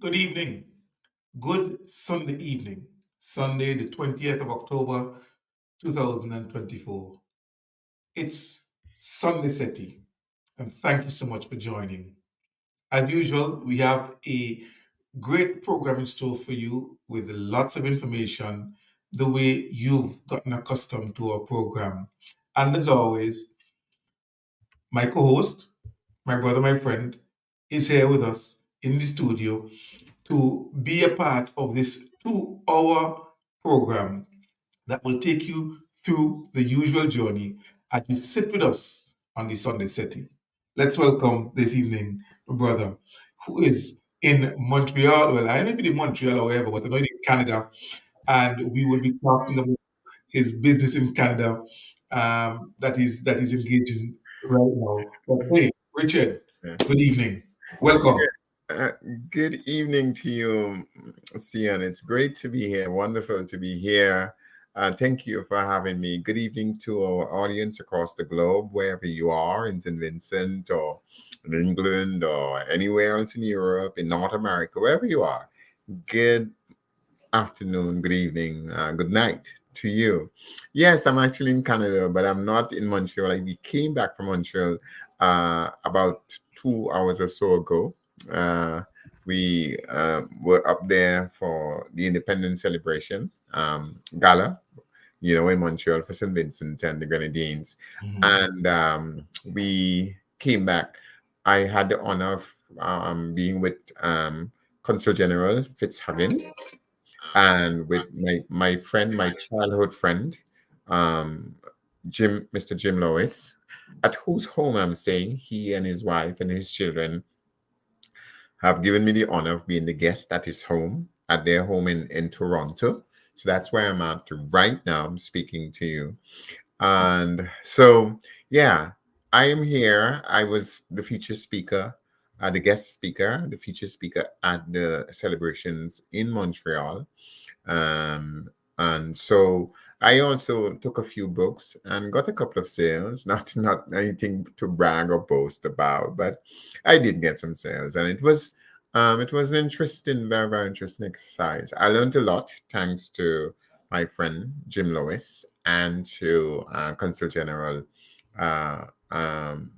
Good evening. Good Sunday evening. Sunday, the 20th of October, 2024. It's Sunday Settie, and thank you so much for joining. As usual, we have a great program in store for you with lots of information, the way you've gotten accustomed to our program. And as always, my co host, my brother, my friend, is here with us in the studio to be a part of this 2 hour program that will take you through the usual journey as you sit with us on the Sunday setting. Let's welcome this evening my brother who is in Montreal. Well, I don't know if he's in Montreal or wherever, but I know he's in Canada. And we will be talking about his business in Canada that is engaging right now. But hey, Richard, Yeah. good evening. Welcome. Uh, Good evening to you, Cian. It's great to be here. Wonderful to be here. Thank you for having me. Good evening to our audience across the globe, wherever you are in St. Vincent or in England or anywhere else in Europe, in North America, wherever you are. Good afternoon, good evening, good night to you. Yes, I'm actually in Canada, but I'm not in Montreal. We came back from Montreal about 2 hours or so ago. Uh, we were up there for the Independence Celebration gala, in Montreal for St. Vincent and the Grenadines. Mhm. And we came back. I had the honor of being with Consul General Fitzhuggins and with my friend, my childhood friend, um, Mr. Jim Lois, at whose home I'm staying. He and his wife and his children have given me the honor of being the guest at his home, at their home in Toronto. So that's where I'm at right now. I'm speaking to you. And so, yeah, I am here. I was the feature speaker, the guest speaker, the feature speaker at the celebrations in Montreal. Um, and so I also took a few books and got a couple of sales, not anything to brag or boast about, but I did get some sales, and it was an interesting, very, very interesting exercise. I learned a lot thanks to my friend Jim Lois and to Consul General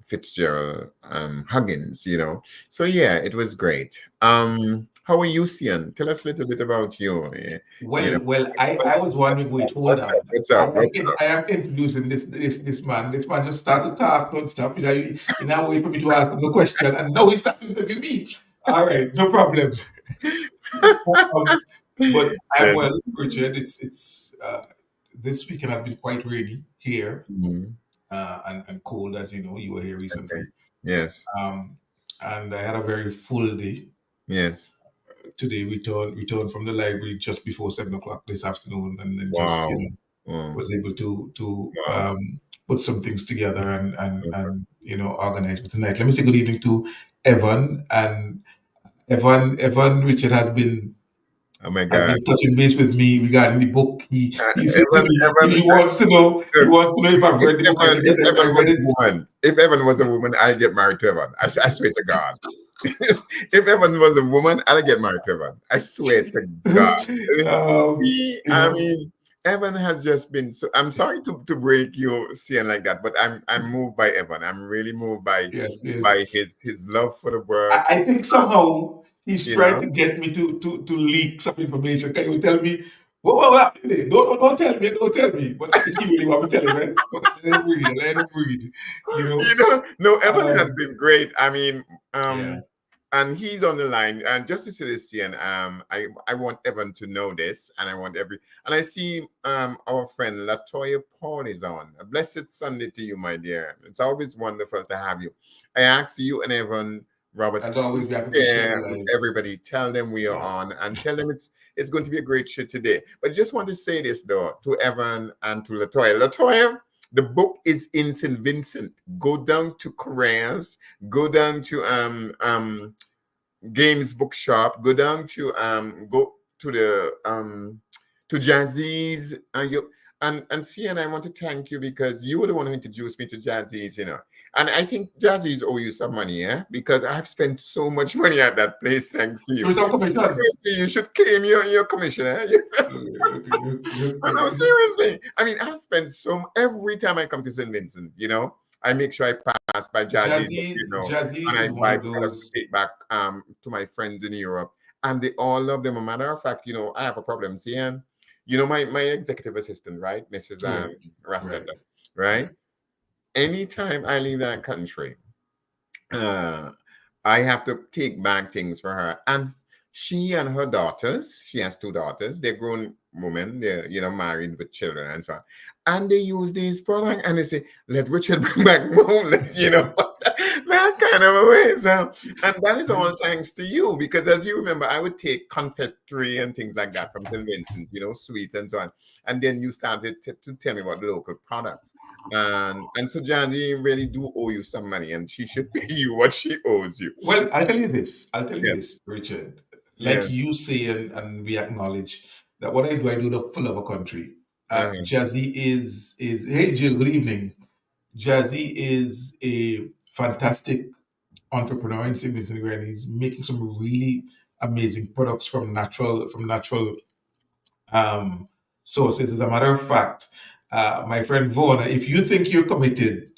Fitzgerald Huggins. So yeah, it was great. How are you, Cian? Tell us a little bit about you. You know, Well, I was wondering, wait, hold what's up? on. What's I up? am, What's I am introducing this man. This man just started to talk, don't stop. You now wait for me to ask him the question, and now he's starting to interview me. All right, no problem. Um, but I'm up? well, Richard. It's this weekend has been quite rainy here Mhm. and cold, as you know. You were here Okay. recently, Yes. um, and I had a very full day Yes. today. Returned from the library just before 7 o'clock this afternoon, and then just Wow. Mm. was able to Wow. put some things together Okay. and organize for tonight. Let me say good evening to Evan and Evan Richard Oh my has God. been touching base with me regarding the book. He said to Evan, me Evan, he wants to know look, if I've if read the book. I said If yes, I Evan read was a it. woman, if Evan was a woman, I'd get married to Evan. I swear to God. If Evan was a woman, I'd get married to Evan. I swear to God. I You know, mean, Evan has just been so. I'm sorry to break you seeing like that, but I'm moved by Evan. I'm really moved yes, yes. by his love for the work. I think somehow he's You trying know, to get me to leak some information. Can you tell me? What happened there? Don't tell me, don't tell me. But I think he really want me to tell him, eh? But let him read, you know. no, Evan has Um, been great. I mean, yeah. and he's on the line. And just to say this, Ian, I want Evan to know this, and I see our friend Latoya Paul is on. A blessed Sunday to you, my dear. It's always wonderful to have you. I ask you and Evan Roberts, As please always, we have to share the share with live. everybody. Tell them we are Yeah. on, and tell them it's going to be a great show today. But I just want to say this though to Evan and to Latoya. Latoya, the book is in St. Vincent. Go down to Korea's. Go down to Games Bookshop. Go to the to Jazzy's. And see, and I want to thank you because you were the one who introduced me to Jazzy's. And I think Jazzy's owe you some money, yeah? Because I've spent so much money at that place thanks to Show you. me some commission. Seriously, you should claim your commission, eh? No, Okay. seriously. I mean, I spend so every time I come to St. Vincent, I make sure I pass by Jazzy's, and Jazzy I is one buy of products to those. take back to my friends in Europe. And they all love them. A matter of fact, I have a problem. See, my executive assistant, right? Mrs. Right, right, Rastenda, right? right. Anytime I leave that country, uh, I have to take back things for her. And she and her daughters, she has two daughters, they're grown women, they're, married with children and so on. And they use these products and they say, let Richard bring back more, that kind of a way. So, and that is all thanks to you, because as you remember, I would take confectionery and things like that from St. Vincent, sweets and so on. And then you started to tell me about the local products. And so Jazzy really do owe you some money, and she should pay you what she owes you. Well, I'll tell you this. I'll tell you Yeah, this, Richard. yeah. Like you say, and we acknowledge that what I do the full of a country. Uh-huh. Jazzy is. Hey, Jill. Good evening. Jazzy is a fantastic entrepreneur in St. Vincent and he's making some really amazing products from natural um, sources. As a matter of fact, my friend Vaughan, if you think you're committed,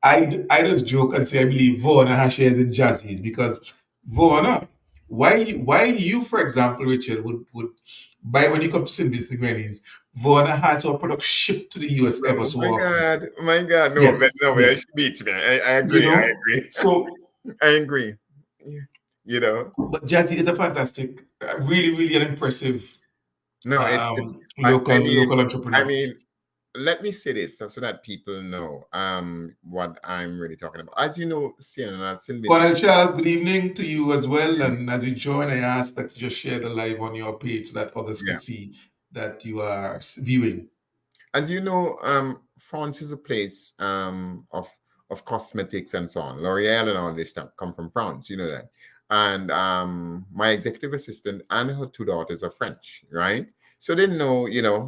I just joke and say I believe Vaughan has shares in Jazzy's because Vaughan, while you, for example, Richard, would buy when you come to St. Vincent Grenadines, Vaughan has our products shipped to the US ever Oh so my often. God, my God, no, Yes, no way, yes. she beats me. I You agree, I know, agree, so I agree. Yeah. You know, but Jazzy is a fantastic, really, really an impressive no, it's. I local mean, I entrepreneur. mean, let me say this so that people know what I'm really talking about. As you know, Sienna, St. Vincent. Colonel Charles, good evening to you as well. And as you join, I ask that you just share the live on your page so that others can Yeah. see that you are viewing. As you know, France is a place of cosmetics and so on. L'Oreal and all this stuff come from France, you know that. And my executive assistant and her two daughters are French, right? So they know,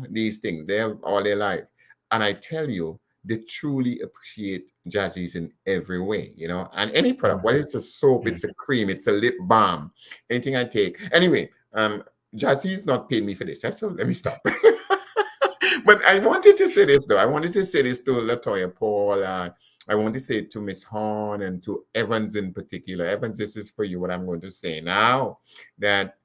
these things. They have all their life. And I tell you, they truly appreciate Jazzy's in every way, and any product, whether it's a soap, Yeah. it's a cream, it's a lip balm, anything I take. Anyway, Jazzy's not paying me for this, so let me stop. But I wanted to say this though. I wanted to say this to Latoya Paul. I want to say it to Miss Horn and to Evans in particular. Evans, this is for you. What I'm going to say now that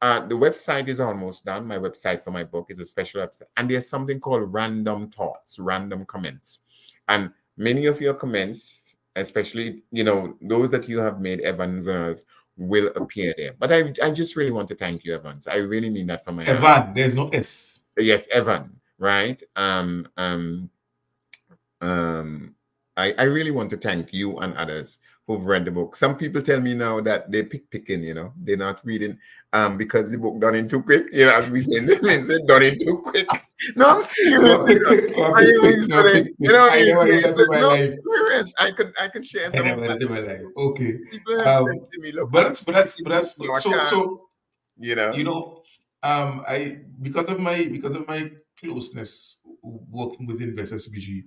the website is almost done. My website for my book is a special website, and there's something called random thoughts, random comments, and many of your comments, especially those that you have made, Evans, will appear there. But I just really want to thank you, Evans. I really mean that from my heart. Evan, there's no S. Yes, Evan, right? Um, I really want to thank you and others who've read the book. Some people tell me now that they picking, they're not reading because the book done in too quick, as we say in the means it done in too quick. No, I'm serious, No, pick, pick, no, I pick, mean, pick, no, pick, pick. I never did that in my no, life. serious. I can share I some of never my did that in my life. Okay. people have said to me, look, But that's, but that's, but people that's, you know, but I so, can't, so, you know. you know, I, because of my closeness working with Invest SBG,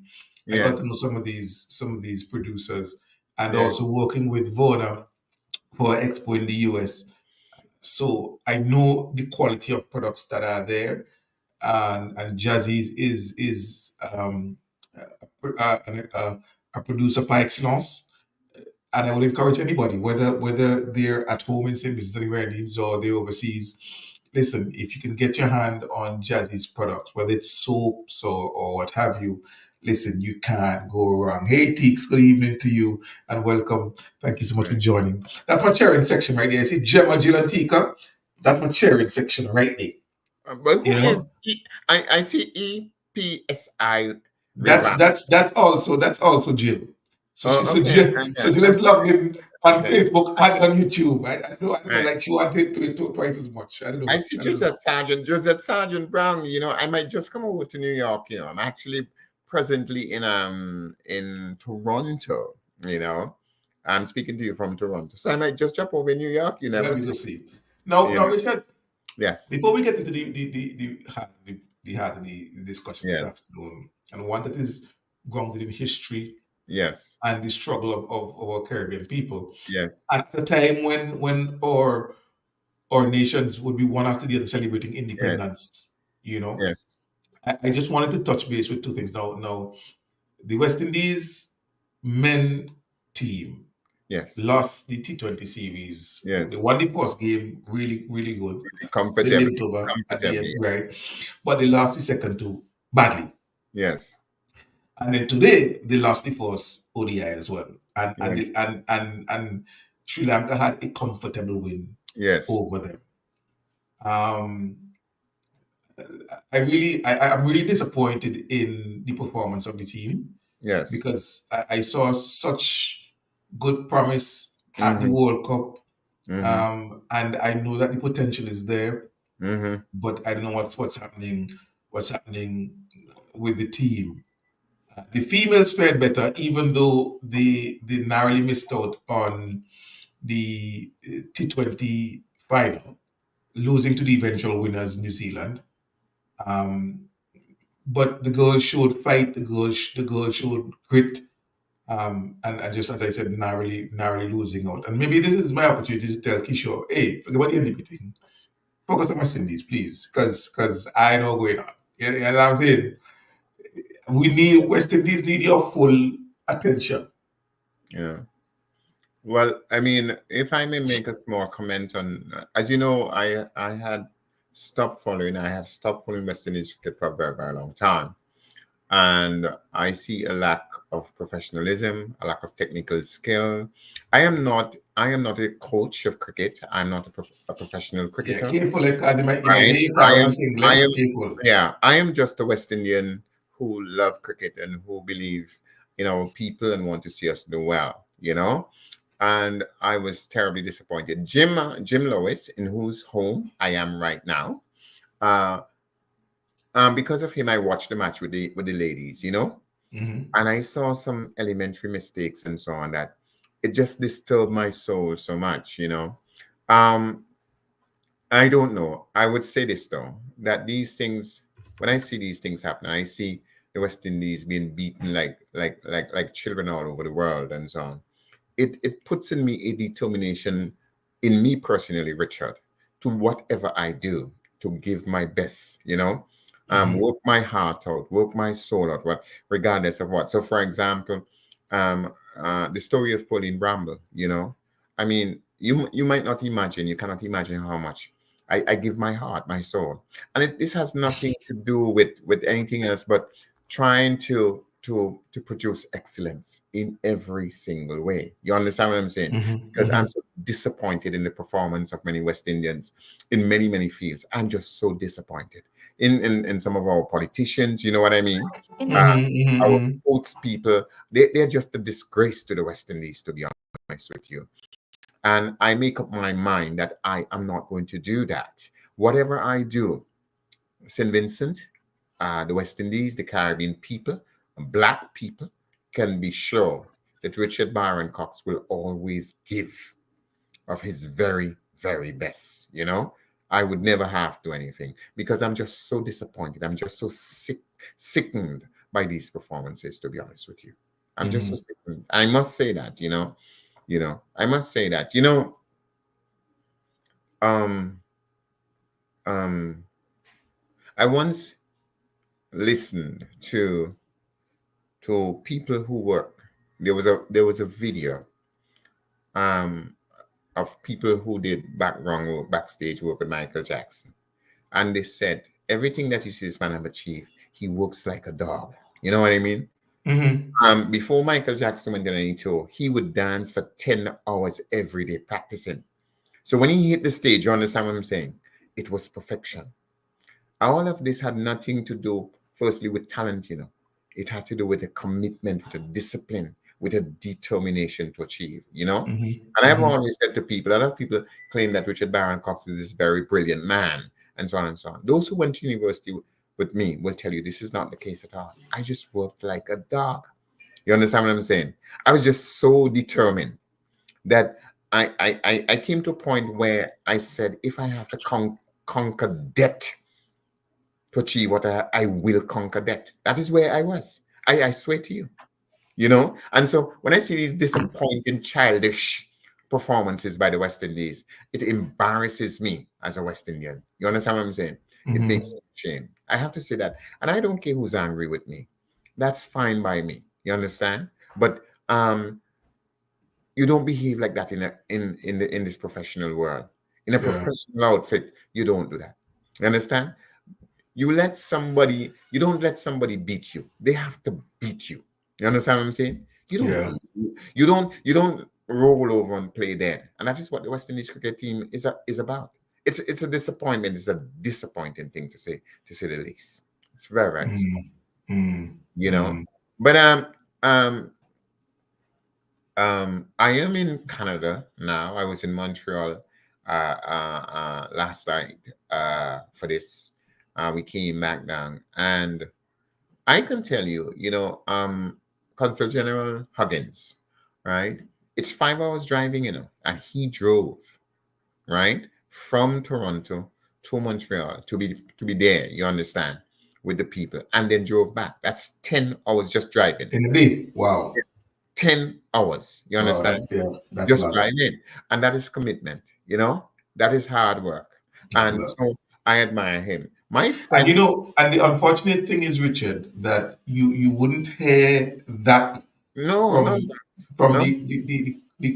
I Yeah, got to know some of these producers and yeah. also working with Voda for Expo in the US. So I know the quality of products that are there, and Jazzy is a producer par excellence. And I would encourage anybody, whether they're at home in St. Vincent and Grenadines or they're overseas, listen, if you can get your hand on Jazzy's products, whether it's soaps or what have you, listen, you can't go wrong. Hey, Teeks, good evening to you and welcome. Thank you so much for Right. joining. That's my cheering section right there. I see Gemma, Jill, and Tika. That's my cheering section right there. But who You is know, I see EPSI that's revamp. that's that's also that's also Jill. So she Oh, so okay, Jill, so okay, Jill is logged in on okay. Facebook and on YouTube. I don't know, Right. like she wanted to do it twice as much. I don't I know. see I don't know. Josette Sergeant Brown. I might just come over to New York. I'm actually presently in Toronto. You know, I'm speaking to you from Toronto, so I might just jump over in New York. You never Let know. me go see. Now, Richard, Yes, before we get into the heart of the discussion this yes, afternoon, and one that is grounded in history Yes. and the struggle of our Caribbean people. Yes. And at a time when our nations would be one after the other celebrating Yes. independence, you know, Yes. I just wanted to touch base with two things. Now, the West Indies men team Yes. lost the T20 series. They Yes. won the first game really, really good. They Comfortably. made it over at the Comfortably. end, right? But they lost the second two badly. Yes. And then today they lost the first ODI as well. And and Yes. the, and Sri Lanka had a comfortable win Yes. over them. Um, I'm really disappointed in the performance of the team Yes. because I saw such good promise at the Mm-hmm. World Cup, Mm-hmm. and I know that the potential is there, Mm-hmm. but I don't know what's happening with the team. The females fared better, even though they narrowly missed out on the T20 final, losing to the eventual winners, New Zealand. Um, but the girls showed fight. The girls showed grit. And just as I said, narrowly losing out. And maybe this is my opportunity to tell Kishore, hey, forget about the NDP thing. Focus on West Indies, please, because I know going on. Yeah, yeah, I'm saying we need West Indies need your full attention. Yeah. Well, I mean, if I may make a small comment on, as you know, I had stopped following. I have stopped following West Indies cricket for a very, very long time, and I see a lack of professionalism, a lack of technical skill. I am not a coach of cricket. I'm not a professional Yeah, cricketer. careful, like, you might Right? hear you I talk on a am. I singlet, so am. careful. Yeah. I am just a West Indian who love cricket and who believe people and want to see us do well. And I was terribly disappointed. Jim Lewis, in whose home I am right now, uh, because of him, I watched the match with the ladies, Hmm. and I saw some elementary mistakes and so on that it just disturbed my soul so much. Um, I don't know. I would say this though, that these things, when I see these things happen, I see the West Indies being beaten like children all over the world and so on. It puts in me a determination in me personally, Richard, to whatever I do to give my best. Hmm. Work my heart out, work my soul out, regardless of what. So, for example, the story of Pauline Bramble. I mean, you might not imagine, you cannot imagine how much I give my heart, my soul, and this has nothing to do with anything else but trying to produce excellence in every single way. You understand what I'm saying? Hmm. Because Hmm. I'm so disappointed in the performance of many West Indians in many, many fields. I'm just so disappointed in some of our politicians. You know what I mean? Uh, Hmm. our Hmm. sports people, they're just a disgrace to the West Indies, to be honest with you. And I make up my mind that I am not going to do that. Whatever I do, St. Vincent, the West Indies, the Caribbean people, Black people can be sure that Richard Byron Cox will always give of his very, very best. I would never have to anything because I'm just so disappointed. I'm just so sickened by these performances, to be honest with you. I'm just so Hmm. sickened. I must say that. I must say that. Um, um, I once listened to people who work. There was a video um of people who did background work, backstage work with Michael Jackson, and they said everything that you see this man have achieved, he works like a dog. You know what I mean? Hmm. Before Michael Jackson went on any tour, he would dance for 10 hours every day practicing. So when he hit the stage, you understand what I'm saying? It was perfection. All of this had nothing to do, firstly, with talent. It had to do with a commitment, with a discipline, with a determination to achieve. Hmm. And I've Hmm. always said to people, a lot of people claim that Richard Barron Cox is this very brilliant man, and so on and so on. Those who went to university with me will tell you this is not the case at all. I just worked like a dog. You understand what I'm saying? I was just so determined that I came to a point where I said, if I have to conquer debt to achieve what I will conquer that. That is where I was. I swear to you. you know. And so when I see these disappointing, childish performances by the West Indies, it embarrasses me as a West Indian. You understand what I'm saying? It makes Hmm. me shame. I have to say that, and I don't care who's angry with me. That's fine by me. You understand? But you don't behave like that in this professional world. In a Yeah. professional outfit, you don't do that. You understand? You don't let somebody beat you. They have to beat you. You understand what I'm saying? You don't Yeah. beat you don't roll over and play dead. And that is what the West Indies cricket team is about. It's a disappointment. It's a disappointing thing to say the least. It's very, very disappointing, Mm, mm, you know. mm. But um I am in Canada now. I was in Montreal last night for this. We came back down, and I can tell you, Consul General Huggins, right? It's 5 hours driving, and he drove, right, from Toronto to Montreal to be there. You understand, with the people, and then drove back. That's 10 hours just driving. In a day. Wow. 10 hours. You Wow. understand? That's, yeah. That's a Just lot. driving, and that is commitment. That is hard work, That's a and lot. so I admire him. My And friend, and the unfortunate thing is, Richard, that you wouldn't hear that no, no, from from no,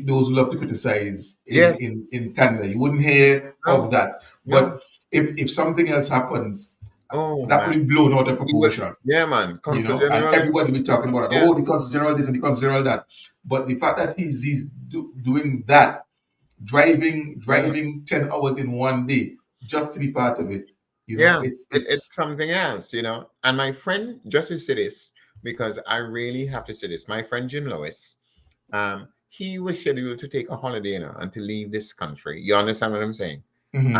those who love to criticize yes, in Canada. You wouldn't hear of no, that. no. But if something else happens, Oh that will man, be blown out of he would, proportion, yeah, man. Consul and General, everybody will be talking about it. yeah, Oh, the consul general this and the consul general that. But the fact that doing that, yeah. driving 10 hours in one day just to be part of it, Yeah, it's it's something else. And my friend, just to say this, because I really have to say this, my friend Jim Lewis, he was scheduled to take a holiday, and to leave this country. You understand what I'm saying? hmm.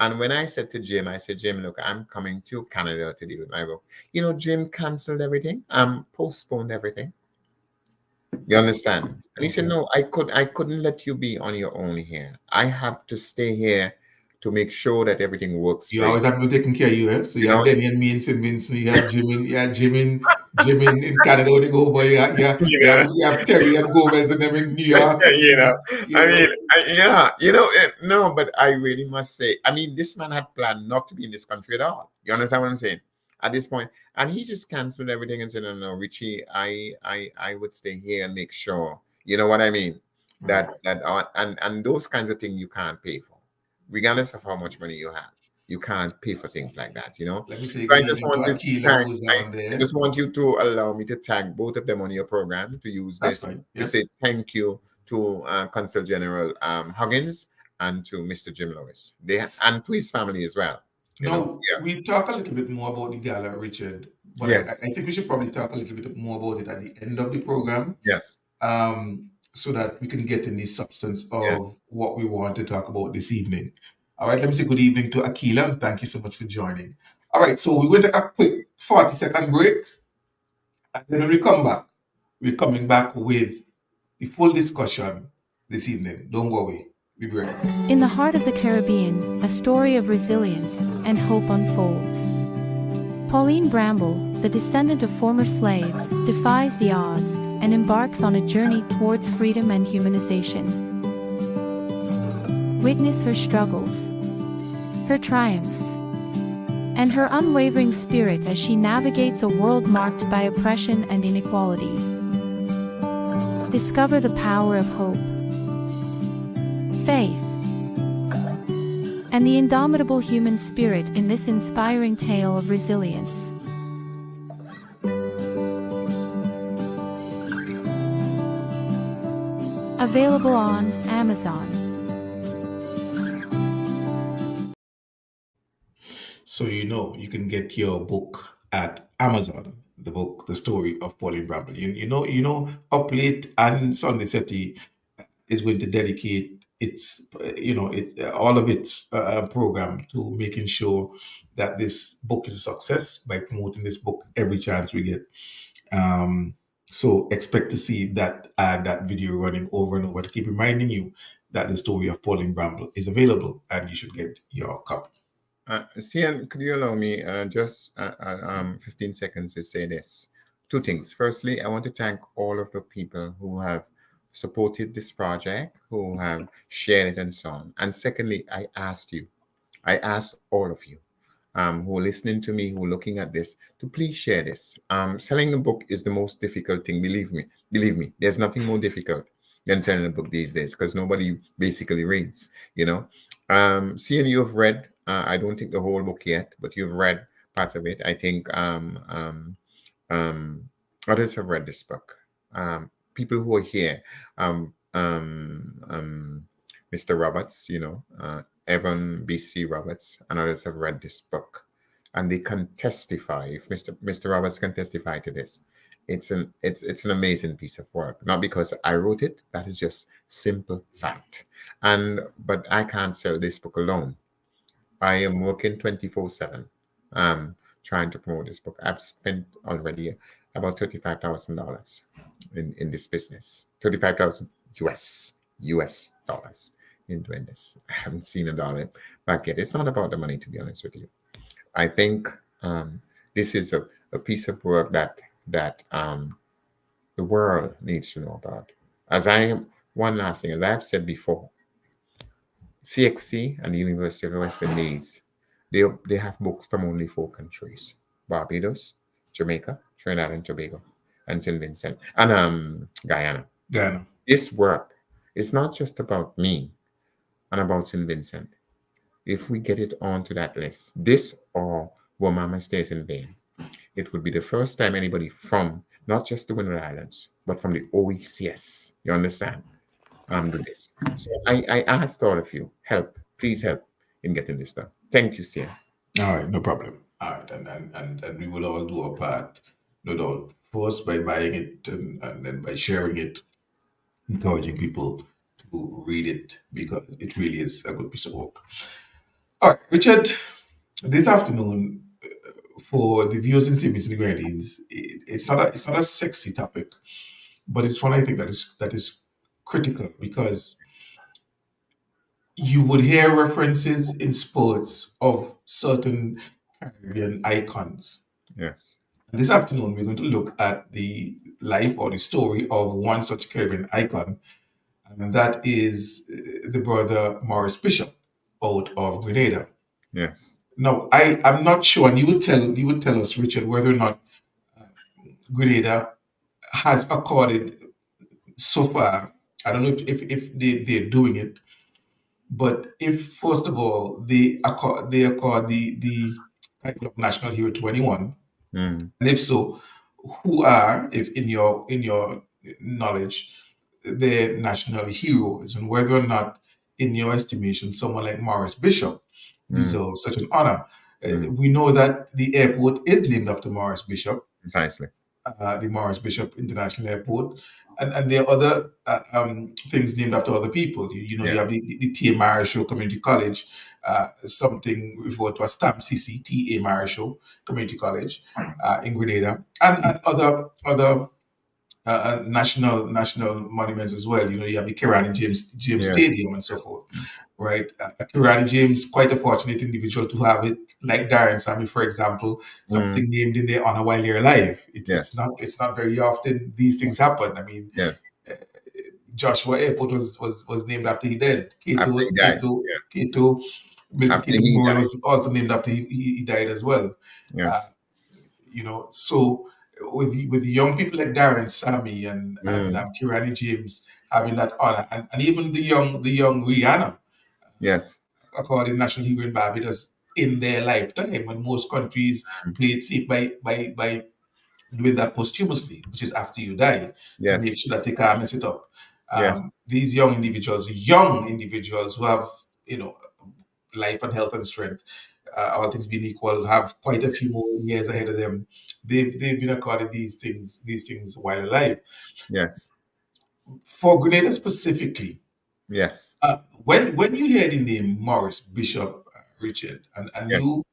And when I said to Jim, I said, Jim, look, I'm coming to Canada to deal with my book. Jim canceled everything, postponed everything. You understand? And he said, Okay. no, I couldn't let you be on your own here. I have to stay here to make sure that everything works You for you. always have people taking care of you, eh? So You you know, had Denny and me in St. Vincent, you had Jim in Canada when they go over, you know, you have Terry and Gomez and them in New York, and you know. you I mean, know, yeah, no, but I really must say, I mean, this man had planned not to be in this country at all. You understand what I'm saying? At this point, and he just canceled everything and said, "No, no, Richie, I would stay here and make sure." You know what I mean? right. And those kinds of things you can't pay for, regardless of how much money you have. You can't pay for things like that. Let me say So good evening to Akila, who's down I there. just want you to allow me to thank both of them on your program, to use That's this fine. to say Yes. thank you to Consul General Huggins and to Mr. Jim Lewis. And to his family as well. Now, Yeah. we talk a little bit more about the gala, Richard, but Yes. I think we should probably talk a little bit more about it at the end of the program, Yes. so that we can get in the substance Yes. of what we want to talk about this evening. All right, let me say good evening to Akila, and thank you so much for joining. All right, so we're going to take a quick 40-second break, and then when we come back, we're coming back with the full discussion this evening. Don't worry, we'll be right back. In the heart of the Caribbean, a story of resilience and hope unfolds. Pauline Bramble, the descendant of former slaves, defies the odds and embarks on a journey towards freedom and humanization. Witness her struggles, her triumphs, and her unwavering spirit as she navigates a world marked by oppression and inequality. Discover the power of hope, faith, and the indomitable human spirit in this inspiring tale of resilience. Available on Amazon. So you can get your book at Amazon. The book, The Story of Pauline Bramble. Up late and Sunday Settie is going to dedicate its all of its program to making sure that this book is a success by promoting this book every chance we get. Um, so expect to see that video running over and over to keep reminding you that the story of Pauline Bramble is available and you should get your copy. Sian, could you allow me just 15 seconds to say this two things. Firstly, I want to thank all of the people who have supported this project, who have shared it, and so on. And secondly, I asked all of you who are listening to me, who are looking at this, to please share this. Selling a book is the most difficult thing. Believe me. Believe me. There's nothing more difficult than selling a book these days because nobody basically reads. You know. Seeing you have read, I don't think the whole book yet, but you've read parts of it. I think um, others have read this book. People who are here, um, um, um, Mr. Roberts, Evan B.C. Roberts, and others have read this book, and they can testify. If Mr. Roberts can testify to this, it's an amazing piece of work. Not because I wrote it; that is just simple fact. But I can't sell this book alone. I am working 24/7, trying to promote this book. I've spent already about $35,000 in this business. 35,000 US dollars in doing this. I haven't seen a dollar back yet. It's not about the money, to be honest with you. I think this is a piece of work that the world needs to know about. As I am one last thing, as I've said before, CXC and the University of the West Indies, they have books from only four countries: Barbados, Jamaica, Trinidad and Tobago, and St. Vincent, and Guyana. Ghana. This work is not just about me and about St. Vincent. If we get it onto that list, this or Where Mama Stays in Vain, it would be the first time anybody from not just the Windward Islands, but from the OECS, you understand, do this. So I asked all of you, please help in getting this done. Thank you, Sia. All right, no problem. All right, and we will all do our part, no doubt. First by buying it and then by sharing it, encouraging people to read it because it really is a good piece of work. All right, Richard, this afternoon for the viewers in St. Vincent and Grenadines, it's not a sexy topic, but it's one I think that is critical because you would hear references in sports of certain Caribbean icons. Yes, And this afternoon, we're going to look at the life or the story of one such Caribbean icon, and that is the brother Morris Bishop out of Grenada. yes, Now, I'm not sure, and you would tell us, Richard, whether or not Grenada has accorded so far. I don't know if they're doing it, but if first of all they accord the title of National Hero 21, mm, and if so, who are, if in your knowledge, the national heroes, and whether or not, in your estimation, someone like Morris Bishop mm, deserves such an honor. mm, We know that the airport is named after Morris Bishop, precisely. the Morris Bishop International Airport, and there are other things named after other people. You Yeah, have the T.A. Marshall Community College, something referred to as STAMP CC, T.A. Marshall Community College in Grenada, and other national monuments as well. You have the Kirani James yes, Stadium and so forth, right? Kirani James, quite a fortunate individual to have it, like Darren Sammy, for example, mm, something named in their honor while they're alive. It's yes, not very often these things happen. I mean, yes. Joshua Airport was named after he died. After Cato he died. Cato Yeah. Cato Milton After Cato he Memorial died. was also named after he died as well. Uh, Yes. so with young people like Darren Sammy and Mm, Kirani James having that honor, and even the young Rihanna, yes. according to National Hero in Barbados, in their lifetime, when most countries Mm, play it safe by doing that posthumously, which is after you die, to make yes. sure that they can't mess it up. Yes. These young individuals who have, life and health and strength, all things being equal, have quite a few more years ahead of them. They've been accorded these things while alive. Yes. For Grenada specifically, Yes. when you hear the name Morris Bishop, Richard, and Yes. you,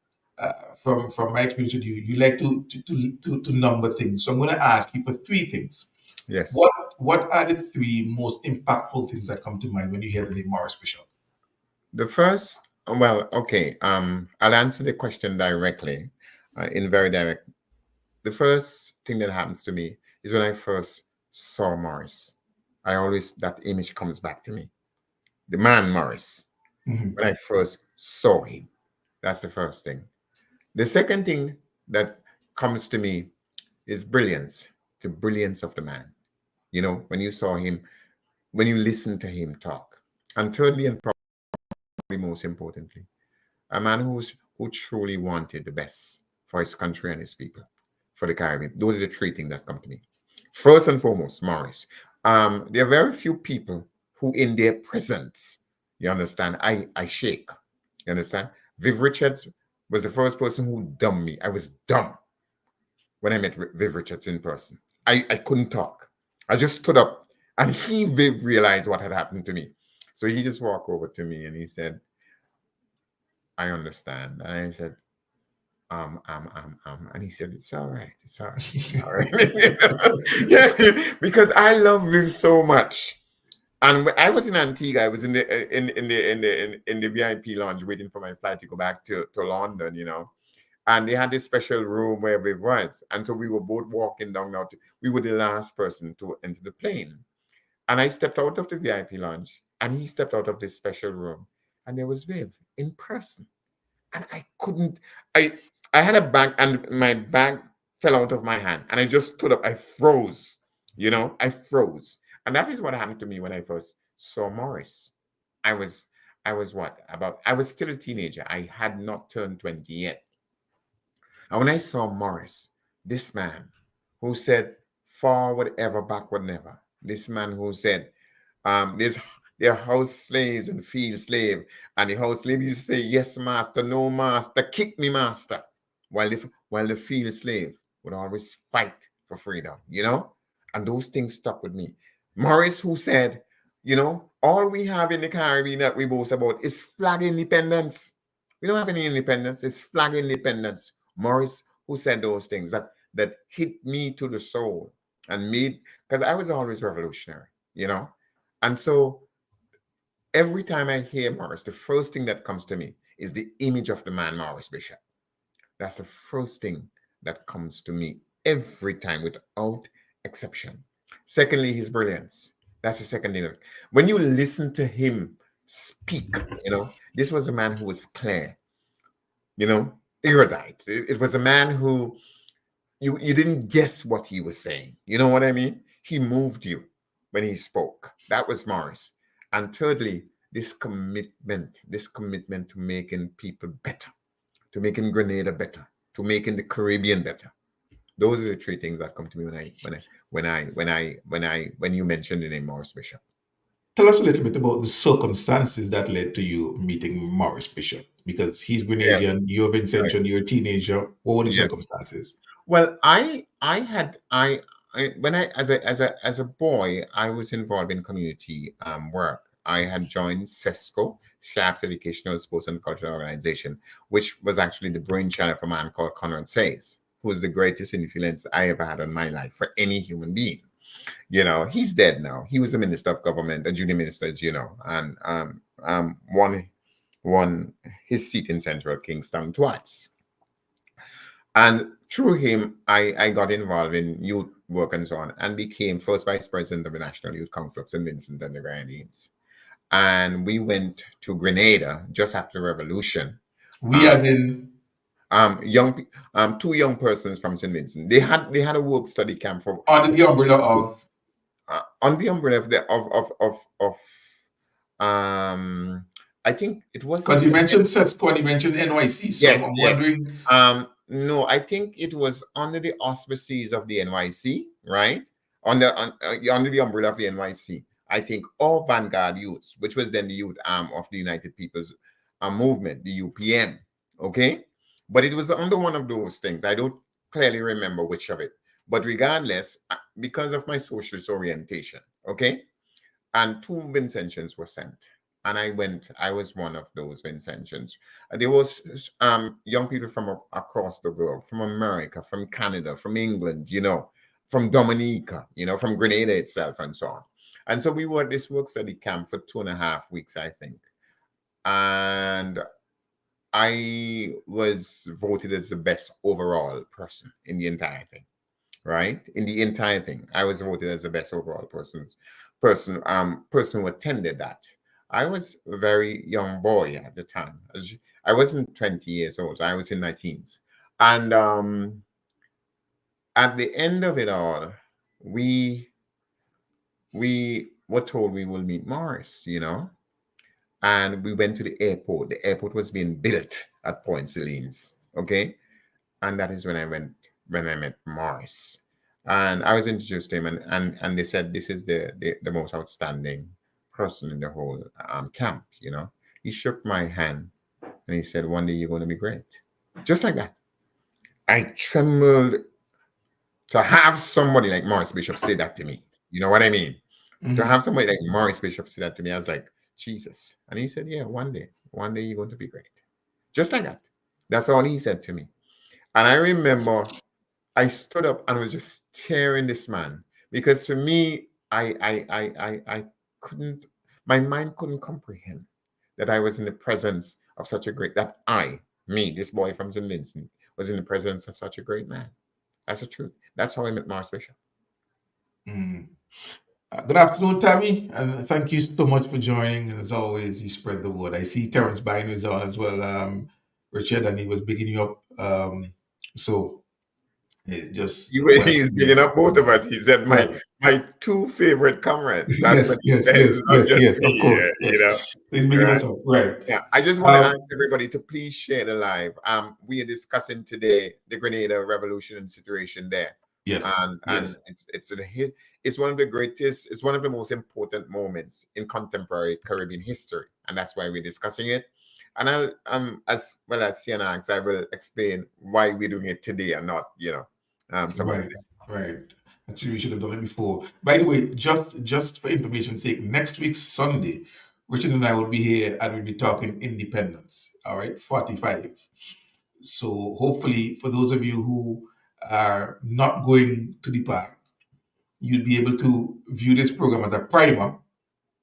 from my experience with you, you like to number things. So I'm going to ask you for three things. Yes. What are the three most impactful things that come to mind when you hear the name Morris Bishop? The first, well, okay. I'll answer the question directly, in very direct. The first thing that happens to me is when I first saw Morris. I always, that image comes back to me. The man Morris, Mhm. when I first saw him. That's the first thing. The second thing that comes to me is brilliance, the brilliance of the man. You know, when you saw him, when you listen to him talk. And thirdly, and probably most importantly, a man who truly wanted the best for his country and his people, for the Caribbean. Those are the three things that come to me. First and foremost, Morris. There are very few people who, in their presence, you understand, I shake. You understand? Viv Richards was the first person who dumbed me. I was dumb when I met Viv Richards in person. I couldn't talk. I just stood up, and Viv realized what had happened to me. So he just walked over to me and he said, I understand. And I said, and he said, it's all right. It's all right. It's all right. Yeah, because I love Viv so much. And when I was in Antigua, I was in the VIP lounge waiting for my flight to go back to London, you know. And they had this special room where Viv was. And so we were both walking down now. We were the last person to enter the plane. And I stepped out of the VIP lounge and he stepped out of this special room. And there was Viv in person. And I couldn't, I had a bag and my bag fell out of my hand. And I just stood up. I froze, you know, I froze. And that is what happened to me when I first saw Morris. I was, I was still a teenager. I had not turned 20 yet. And when I saw Morris, this man who said, forward ever, backward never. This man who said, there's they're house slaves and field slave. And the house slave used to say, yes, master, no master, kick me, master. While the field slave would always fight for freedom, you know? And those things stuck with me. Morris, who said, you know, all we have in the Caribbean that we boast about is flag independence. We don't have any independence, it's flag independence. Morris, who said those things that hit me to the soul and made, because I was always revolutionary, you know? And so every time I hear Morris, the first thing that comes to me is the image of the man Morris Bishop. That's the first thing that comes to me every time without exception. Secondly, his brilliance. That's the second thing. When you listen to him speak, you know, this was a man who was clear, you know, erudite. It was a man who you didn't guess what he was saying. You know what I mean? He moved you when he spoke. That was Morris. And thirdly, this commitment to making people better, to making Grenada better, to making the Caribbean better. Those are the three things that come to me when you mentioned the name Morris Bishop. Tell us a little bit about the circumstances that led to you meeting Morris Bishop, because he's Yes, Grenadian, you're right. Vincentian, you're a teenager. What were the Yes. circumstances? Well, I when I as a boy, I was involved in community work. I had joined CESCO, Sharps Educational Sports and Cultural Organization, which was actually the brainchild of a man called Conrad Sayes, who was the greatest influence I ever had on my life for any human being. You know, he's dead now. He was a minister of government, a junior minister, as you know, and won his seat in Central Kingston twice. And through him, I got involved in youth work and so on, and became first vice president of the National Youth Council of St. Vincent and the Grenadines. And we went to Grenada just after the revolution. We Um, as in two young persons from St. Vincent. They had a work study camp under the umbrella of, on the umbrella of um I think it because wasn't you the mentioned SESCO and you mentioned NYC, so yes, I'm yes. wondering. No, I think it was under the auspices of the NYC, right? Under the umbrella of the NYC. I think all Vanguard Youths, which was then the youth arm of the United People's Movement, the UPM. Okay, but it was under one of those things. I don't clearly remember which of it, but regardless, because of my socialist orientation, okay, and two Vincentians were sent. And I went, I was one of those Vincentians. There was young people from across the world, from America, from Canada, from England, you know, from Dominica, you know, from Grenada itself and so on. And so we were at this work study camp for 2.5 weeks, I think. And I was voted as the best overall person in the entire thing. right? In the entire thing, I was voted as the best overall person who attended that. I was a very young boy at the time. I wasn't 20 years old. I was in my teens. And at the end of it all, we we were told we will meet Morris, and we went to the airport. The airport was being built at Point Celine's, okay? And that is when I met Morris. And I was introduced to him, and they said this is the most outstanding person in the whole camp, He shook my hand and he said, "One day you're going to be great." Just like that. I trembled to have somebody like Morris Bishop say that to me. You know what I mean? To Mhm. have somebody like Morris Bishop say that to me, I was like, Jesus. And he said, "Yeah, one day you're going to be great." Just like that. That's all he said to me. And I remember I stood up and was just staring this man because for me, I couldn't, my mind couldn't comprehend that I was in the presence of such a great, that me, this boy from St. Vincent, was in the presence of such a great man. That's the truth. That's how I met Morris Bishop. Mm. Good afternoon, Tammy, and thank you so much for joining. And as always, you spread the word. I see Terrence Bynum is on as well, Richard, and he was bigging you up. So just He's welcome. bigging up both of us. He said, Yeah. my two favorite comrades. That's what Yes, he yes, said, yes, not yes, just yes, of me, course. Yes. He's bigging right? us up. Right. Yeah, I just want to Um, ask everybody to please share the live. We are discussing today the Grenada Revolution and situation there, yes, and yes. it's one of the greatest, it's one of the most important moments in contemporary Caribbean history, and that's why we're discussing it. And I'll as well as CNX, I will explain why we're doing it today and not some other Right, day. right. Actually, we should have done it before. By the way, just for information's sake, next week Sunday, Richard and I will be here and we'll be talking independence. All right, 45. So hopefully, for those of you who are not going to the park, you'll be able to view this program as a primer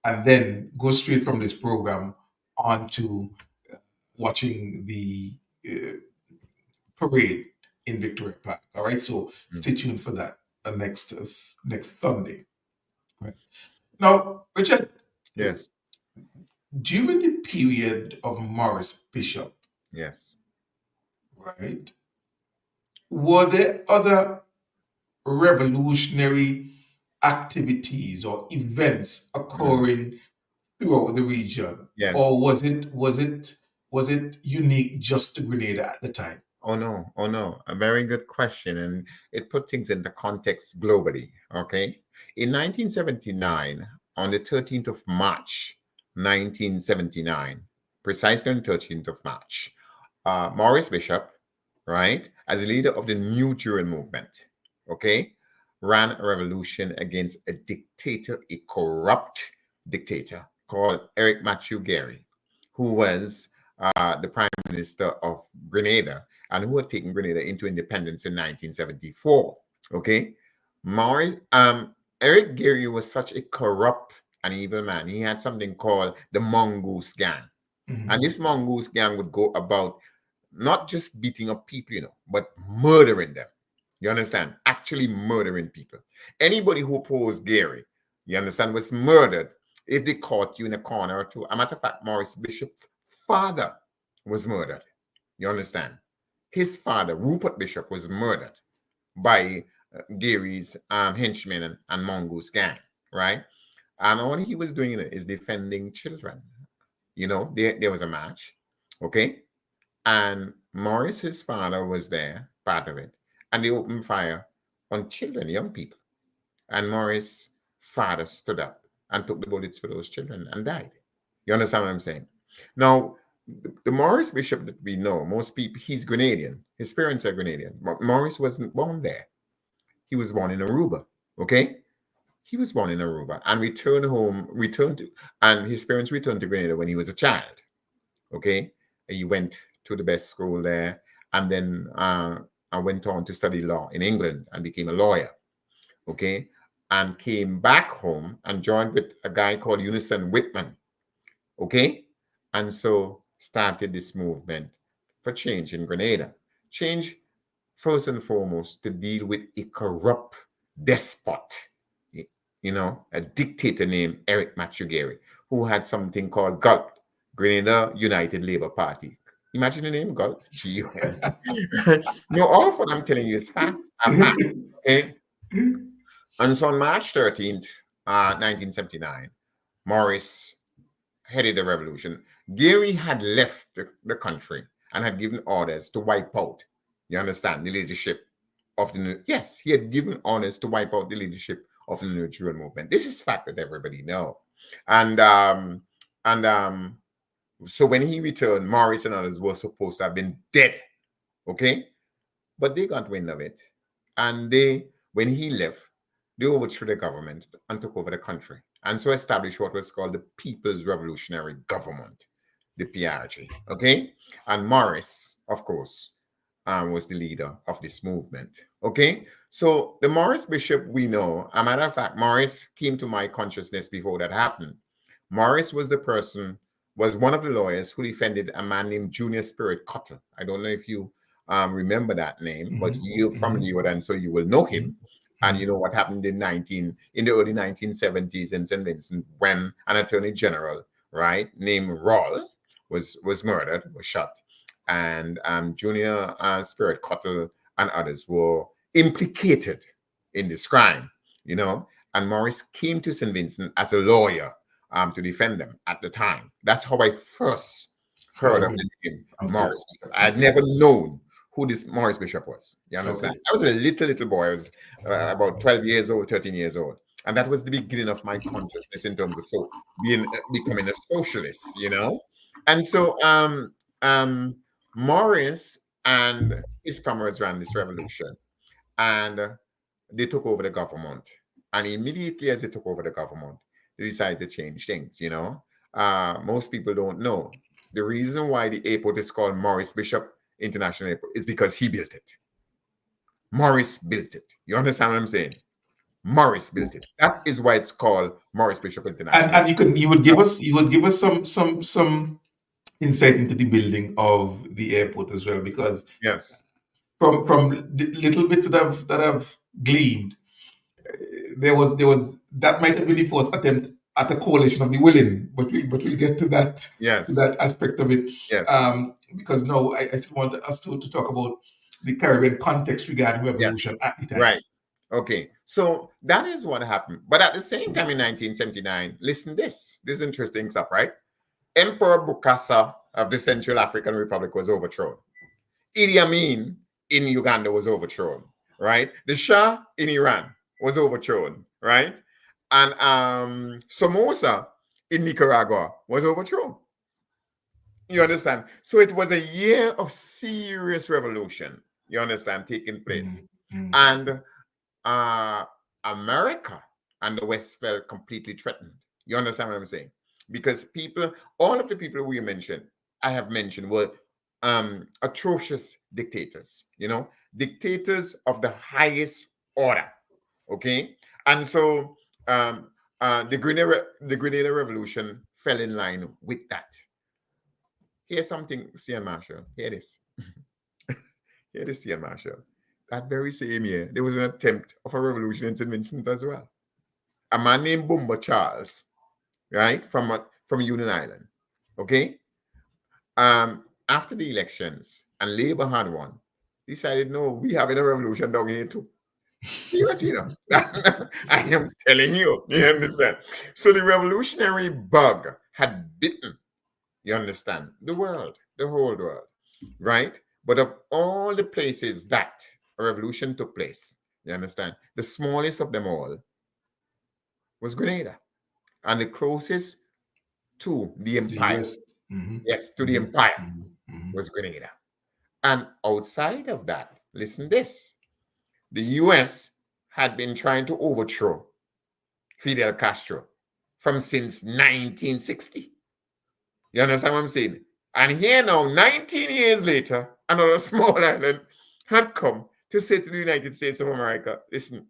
and then go straight from this program on to watching the uh, parade in Victoria Park. All right, so Mm. stay tuned for that next Sunday. Right. Now, Richard, Yes, during the period of Morris Bishop, yes. right, were there other revolutionary activities or events Mm. occurring throughout the region, or Yes. was it unique just to Grenada at the time? Oh no, a very good question, and it put things into context globally. Okay, in 1979, on the 13th of March, 1979, precisely on the 13th of March, Maurice Bishop, right, as a leader of the New Juror movement, okay, ran a revolution against a dictator, a corrupt dictator called Eric Matthew Gary, who was the prime minister of Grenada and who had taken Grenada into independence in 1974. Okay, Maurice, Eric Gary was such a corrupt and evil man. He had something called the Mongoose Gang, and Mhm. this Mongoose Gang would go about not just beating up people, but murdering them. You understand? Actually murdering people. Anybody who opposed Gary, you understand, was murdered if they caught you in a corner or two. A matter of fact, Maurice Bishop's father was murdered. You understand? His father, Rupert Bishop, was murdered by Gary's henchmen and Mongoose gang, right? And all he was doing is defending children. There was a match, okay? And Morris, his father, was there, part of it. And they opened fire on children, young people. And Morris' father stood up and took the bullets for those children and died. You understand what I'm saying? Now, the Morris bishop that we know, most people, he's Grenadian. His parents are Grenadian. But Morris wasn't born there. He was born in Aruba. Okay? He was born in Aruba and and his parents returned to Grenada when he was a child. Okay? He went to the best school there and then I went on to study law in England and became a lawyer. Okay? And came back home and joined with a guy called Unison Whitman. Okay? And so started this movement for change in Grenada. Change first and foremost to deal with a corrupt despot, a dictator named Eric Machugeri, who had something called GULP, Grenada United Labour Party. Imagine the name GULP, GUL. No, all of what I'm telling you is fact, a fact. Okay? And so on March 13th, 1979, Morris headed the revolution. Gary had left the country and had given orders to wipe out, you understand, the leadership of the new. Yes, he had given orders to wipe out the leadership of the New Jewel movement. This is fact that everybody know. And and so when he returned, Morris and others were supposed to have been dead. Okay, but they got wind of it, and when he left, they overthrew the government and took over the country, and so established what was called the People's Revolutionary Government, the PRG. Okay, and Morris, of course, was the leader of this movement. Okay, so the Morris Bishop we know. A matter of fact, Morris came to my consciousness before that happened. Morris was one of the lawyers who defended a man named Junior Spirit Cottle. I don't know if you remember that name, but you're from Leeward, and so you will know him. And you know what happened in the early 1970s in St. Vincent when an attorney general, right, named Roll was murdered, was shot, and Junior Spirit Cottle and others were implicated in this crime, and Morris came to St. Vincent as a lawyer to defend them at the time. That's how I first heard of the name Morris Bishop. I had never known who this Morris Bishop was. You understand? I was a little boy. I was about 12 years old, 13 years old. And that was the beginning of my consciousness in terms of becoming a socialist, And so Morris and his comrades ran this revolution, and they took over the government. And immediately as they took over the government, they decided to change things, Most people don't know. The reason why the airport is called Morris Bishop International Airport is because he built it. Morris built it. You understand what I'm saying? Morris built it. That is why it's called Morris Bishop International. And you would give us some insight into the building of the airport as well, because yes, from the little bits that I've gleaned, there was that might have been the first attempt at a coalition of the willing, but we'll get to that that aspect of it. Yes. Because no, I still want us to talk about the Caribbean context regarding revolution at the time. Right. Okay. So that is what happened. But at the same time in 1979, listen, this is interesting stuff, right? Emperor Bukasa of the Central African Republic was overthrown. Idi Amin in Uganda was overthrown, right? The Shah in Iran was overthrown, right? And Somoza in Nicaragua was overthrown. You understand? So it was a year of serious revolution, you understand, taking place. And America and the West felt completely threatened. You understand what I'm saying? Because all of the people we I have mentioned were atrocious dictators, dictators of the highest order. Okay. And so the Grenada Revolution fell in line with that. Here's something, CN Marshall. Hear this. Hear this, CN Marshall. That very same year, there was an attempt of a revolution in St. Vincent as well. A man named Bumba Charles, right, from Union Island. Okay. After the elections, and Labour had won, decided, no, we having a revolution down here too. I am telling you, you understand? So the revolutionary bug had bitten, you understand, the whole world, right? But of all the places that a revolution took place, you understand, the smallest of them all was Grenada, and the closest to the empire, the empire was Grenada. And outside of that, listen this, the US had been trying to overthrow Fidel Castro since 1960. You understand what I'm saying? And here now, 19 years later, another small island had come to say to the United States of America, listen,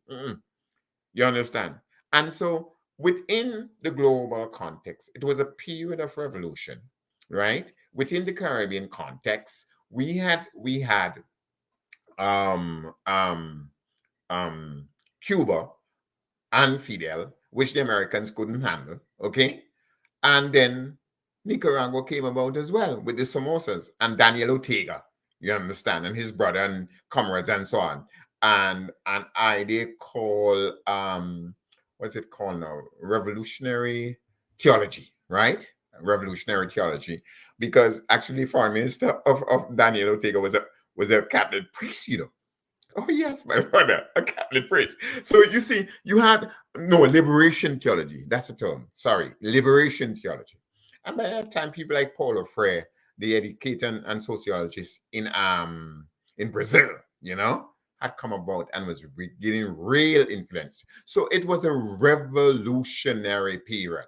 you understand? And so within the global context, it was a period of revolution, right? Within the Caribbean context, we had um, um, um, Cuba and Fidel, which the Americans couldn't handle. Okay, and then Nicaragua came about as well with the samosas and Daniel Ortega, you understand, and his brother and comrades and so on. And an idea called what's it called now? Revolutionary theology, right? Revolutionary theology. Because actually foreign minister of Daniel Ortega was a Catholic priest, you know. Oh yes, my brother, a Catholic priest. So you see, you had no liberation theology. That's the term. Sorry, liberation theology. And by that time, people like Paulo Freire, the educator and sociologist in Brazil, you know, had come about and was getting real influence. So it was a revolutionary period,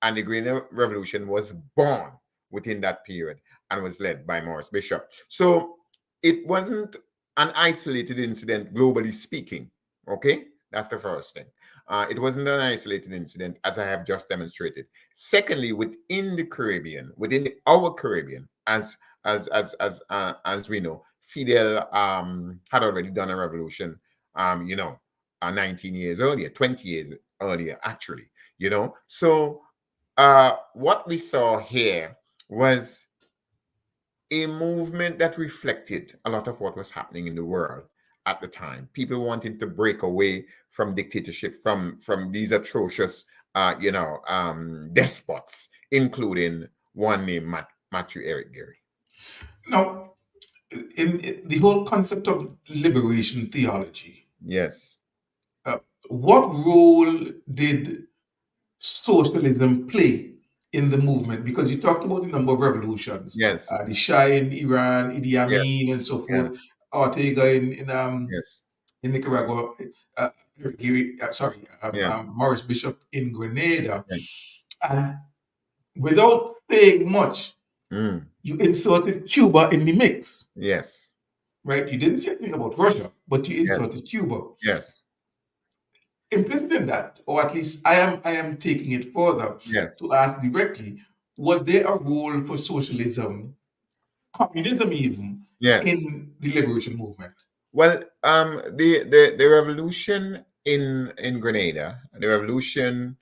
and the Green Revolution was born within that period and was led by Morris Bishop. So it wasn't an isolated incident, globally speaking. Okay, that's the first thing. It wasn't an isolated incident, as I have just demonstrated. Secondly, within the Caribbean, our Caribbean, as we know, Fidel had already done a revolution. You know, 19 years earlier, 20 years earlier, actually. You know, so what we saw here was a movement that reflected a lot of what was happening in the world at the time. People wanting to break away from dictatorship, from these atrocious, despots, including one named Matthew Eric Gary. Now, in the whole concept of liberation theology, Yes, uh, what role did socialism play in the movement? Because you talked about the number of revolutions, yes, the Shah in Iran, Idi yes, Amin, and so yes, forth, Ortega yes, in Nicaragua, uh, yeah, Morris Bishop in Grenada, yeah. and without saying much, Mm, you inserted Cuba in the mix, yes, right? You didn't say anything about Russia, but you yes, inserted Cuba. yes, Implicit in that, or at least I am taking it further yes, to ask directly, was there a role for socialism, communism even, yes. in the liberation movement? Well, the revolution in Grenada, the revolution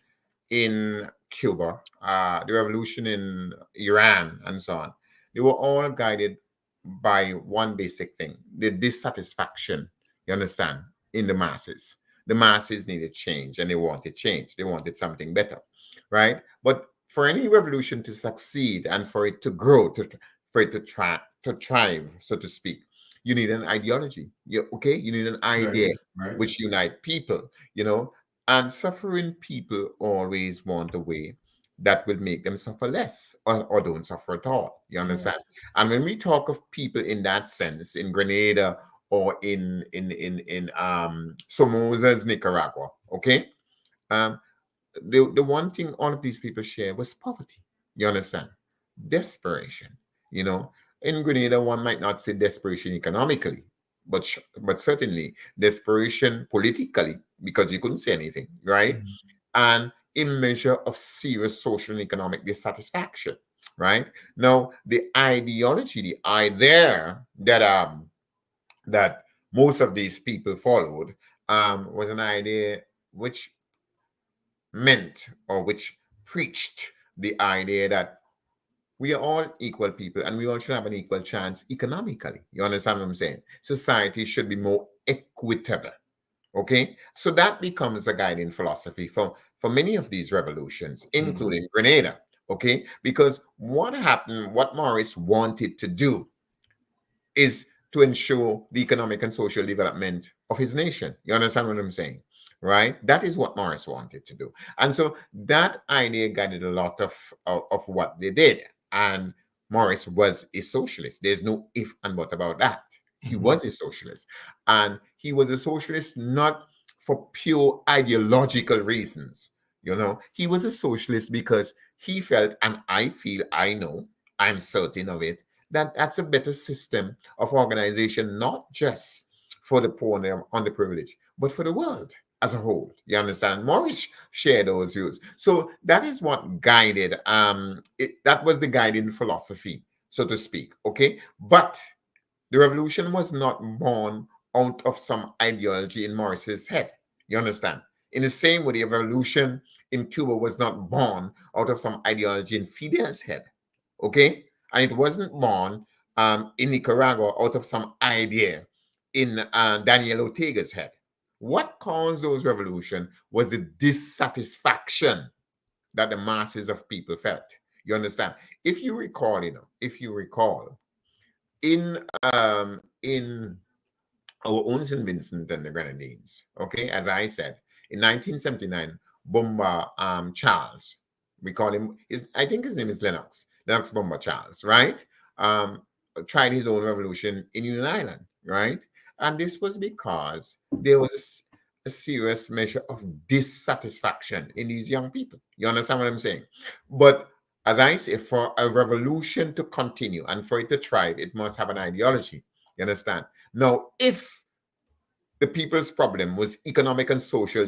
in Cuba, the revolution in Iran, and so on, they were all guided by one basic thing: the dissatisfaction. You understand? In the masses needed change, and they wanted change. They wanted something better, right? But for any revolution to succeed and for it to grow, for it to thrive, so to speak, you need an ideology. You need an Right, idea right. which unite people. You know, and suffering people always want a way that will make them suffer less or don't suffer at all. You Yeah. understand? And when we talk of people in that sense, in Grenada or in Somoza's Nicaragua, okay, um, the one thing all of these people share was poverty. You understand? Desperation. You know, in Grenada, one might not say desperation economically, but certainly desperation politically because you couldn't say anything, right? Mhm. And a measure of serious social and economic dissatisfaction, right? Now, the ideology, the idea that most of these people followed was an idea which meant or which preached the idea that we are all equal people and we all should have an equal chance economically. You understand what I'm saying? Society should be more equitable. Okay, so that becomes a guiding philosophy for many of these revolutions, Mhm. including Grenada. Okay, because what happened, what Morris wanted to do is to ensure the economic and social development of his nation. You understand what I'm saying? Right? That is what Morris wanted to do. And so that idea guided a lot of what they did. And Morris was a socialist. There's no if and but about that. He Mhm. was a socialist. And he was a socialist not for pure ideological reasons. You know, he was a socialist because he felt, and I feel, I know, I'm certain of it, that that's a better system of organization, not just for the poor and the underprivileged, but for the world as a whole. You understand? Morris shared those views. So that is what guided, that was the guiding philosophy, so to speak. Okay. But The revolution was not born out of some ideology in Morris's head. You understand? In the same way, the revolution in Cuba was not born out of some ideology in Fidel's head. Okay? And it wasn't born in Nicaragua out of some idea in Daniel Ortega's head. What caused those revolution was the dissatisfaction that the masses of people felt. You understand? If you recall, if you recall, in our own St. Vincent and the Grenadines, okay, as I said, in 1979, Bomba Charles, we call him, I think his name is Lennox Bomba Charles, right? Um, Tried his own revolution in Union Island, right? And this was because there was a serious measure of dissatisfaction in these young people. You understand what I'm saying? But as I say, for a revolution to continue and for it to thrive, it must have an ideology. You understand? Now, if the people's problem was economic and social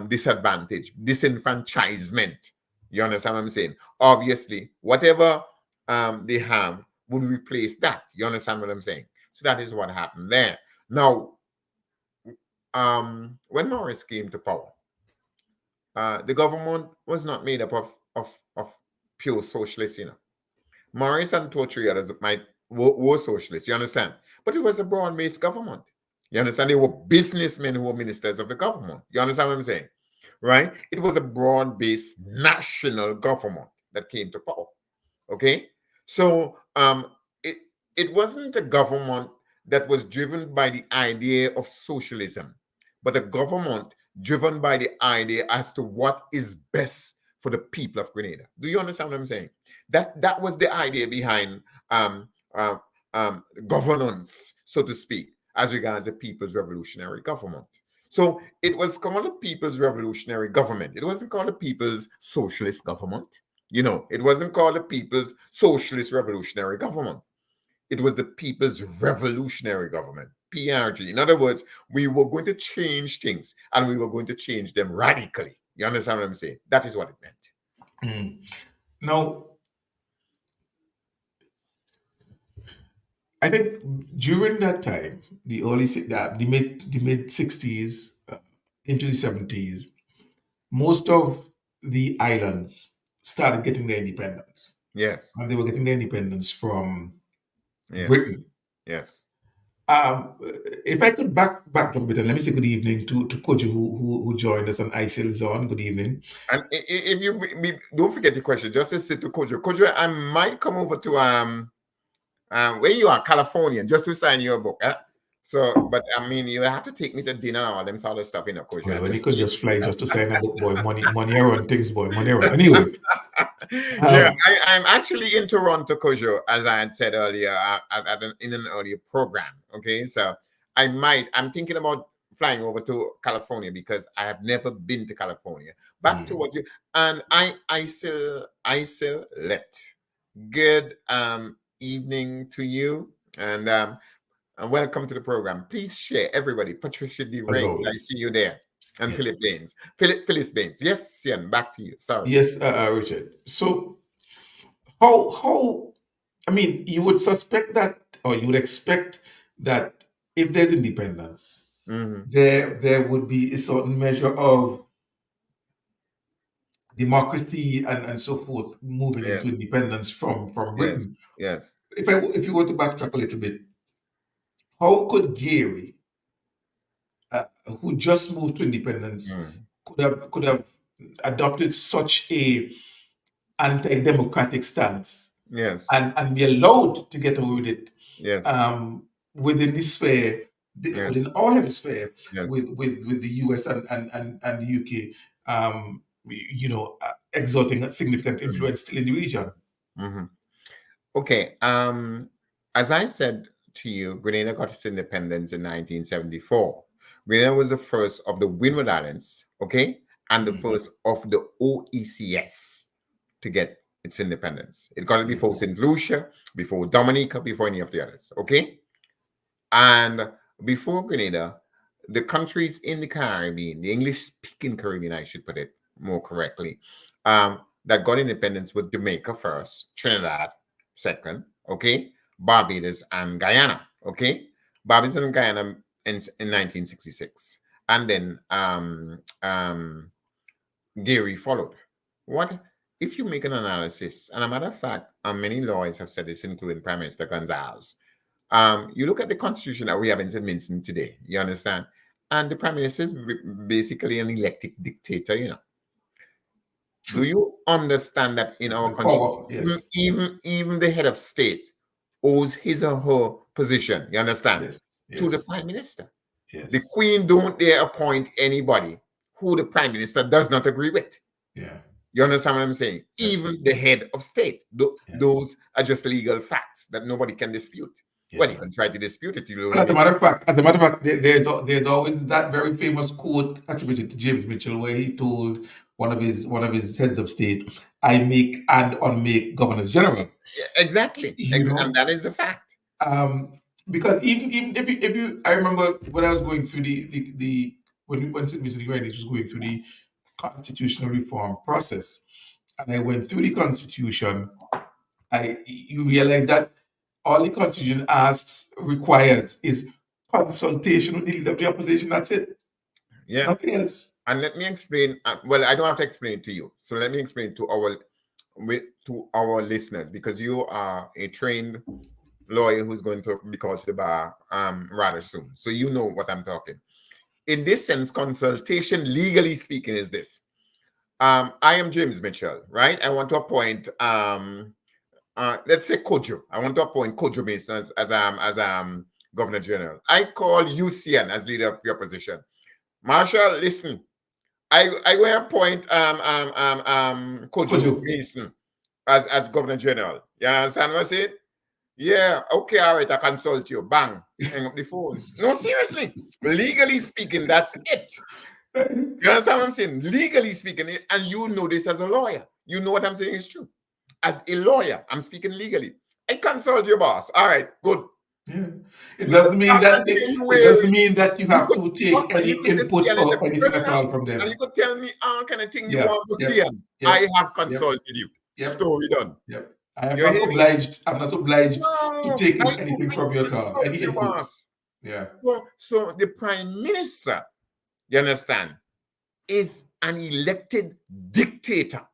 disadvantage, disenfranchisement, you understand what I'm saying? Obviously, whatever they have would replace that. You understand what I'm saying? So that is what happened there. Now, when Morris came to power, the government was not made up of pure socialists, Morris and two or three others were socialists, you understand? But it was a broad-based government. You understand? They were businessmen who were ministers of the government. You understand what I'm saying? Right? It was a broad-based national government that came to power. Okay? So it it wasn't a government that was driven by the idea of socialism, but a government driven by the idea as to what is best for the people of Grenada. Do you understand what I'm saying? That was the idea behind um, uh, governance, so to speak, as regards the People's Revolutionary Government. So it was called the People's Revolutionary Government. It wasn't called the People's Socialist Government. It wasn't called the People's Socialist Revolutionary Government. It was the People's Revolutionary Government, PRG. In other words, we were going to change things and we were going to change them radically. You understand what I'm saying? That is what it meant. Now, I think during that time, the mid 60s into the 70s, most of the islands started getting their independence, Yes, and they were getting their independence from yes, Britain. yes. Um, if I could back up a bit, and let me say good evening to Kojo who joined us, and ISIL is on. Good evening. And if you don't forget the question, just to say to Kojo. Kojo, I might come over to where you are, California, just to sign your book. So, but I mean, you have to take me to dinner and all them sort of stuff, Kojo. Well, I when you just could just fly just to sign a book, boy, money around things, boy, money around. Anyway, yeah, um, I'm actually in Toronto, Kojo, as I had said earlier in an earlier program. Okay, so I'm thinking about flying over to California because I have never been to California. Back to what you and I still let good evening to you and welcome to the program. Please share, everybody. Patricia D. as Rains, I always, see you there. And yes, Phyllis Baines. Yes, Sian, back to you. Sorry. yes, Richard. So how I mean, you would suspect that, or you would expect that if there's independence, Mm-hmm. there would be a certain measure of democracy and so forth moving Yes, into independence from yes, Britain. yes. If you were to backtrack a little bit, how could Gary, who just moved to independence, Mm. could have adopted such a anti-democratic stance Yes, and be allowed to get away with it yes, um, within this sphere, yes, within all hemisphere, yes. with the US and the UK, exerting a significant Mm-hmm. influence still in the region. Mm-hmm. Okay. As I said to you, Grenada got its independence in 1974. Grenada was the first of the Windward Islands, okay, and the Mhm. first of the OECS to get its independence. It got it before Mhm. St. Lucia, before Dominica, before any of the others, okay? And before Grenada, the countries in the Caribbean, the English-speaking Caribbean, I should put it more correctly, that got independence with Jamaica first, Trinidad second, okay? Barbados and Guyana. Okay, Barbados and Guyana in 1966, and then Gary followed. What if you make an analysis? And a matter of fact, many lawyers have said this, including Prime Minister Gonzalez. You look at the constitution that we have in St. Vincent today, you understand? And the Prime Minister is basically an elected dictator, you know. Do True. you understand that in our The country, power, yes. even the head of state owes his or her position, you understand, Yes. to the Yes. Prime Minister? The Yes. Queen don't dare appoint anybody who the Prime Minister does not agree with. Yeah. You understand what I'm saying? Yeah. Even the head of state. Yeah. Those are just legal facts that nobody can dispute. Well, you Yeah. can try to dispute it. You And only as a matter of fact, there's always that very famous quote attributed to James Mitchell, where he told one of his heads of state, "I make and unmake governors general." exactly, You and know, that is the fact. because even if you, I remember when I was going through the when Mr. Grandis was going through the constitutional reform process, and I went through the constitution, you realize that all the constitution requires is consultation with the leader of the opposition. That's it. Yeah, Nothing else. and let me explain. Well, I don't have to explain it to you, so let me explain to our listeners, because you are a trained lawyer who's going to be called to the bar rather soon, so you know what I'm talking. In this sense, consultation, legally speaking, is this. I am James Mitchell, right? I want to appoint let's say Kojo. I want to appoint Kojo Mason as Governor General. I call UCN as leader of the opposition. Marshall, listen. I will appoint Kojo Kojo. Mason as Governor General. You understand what I'm saying? Yeah, okay, all right, I consult you. Bang, hang up the phone. No, seriously. Legally speaking, that's it. You understand what I'm saying? Legally speaking, and you know this as a lawyer. You know what I'm saying is true. As a lawyer, I'm speaking legally. I consult your boss. All right, good. Yeah. It You could doesn't mean come that and say you it doesn't will. mean that you You have could to take and any you could just input stand in the or anything at front all from and them. you could tell me all kind of thing you Yep. want to see. Yep. And Yep. I have Yep. consulted you. Yep. Story done. Yep. I am You not hear me? obliged. I'm not obliged to No, take I anything do from you at all. consult Any your input. boss. Yeah. So the prime minister, you understand, is an elected dictator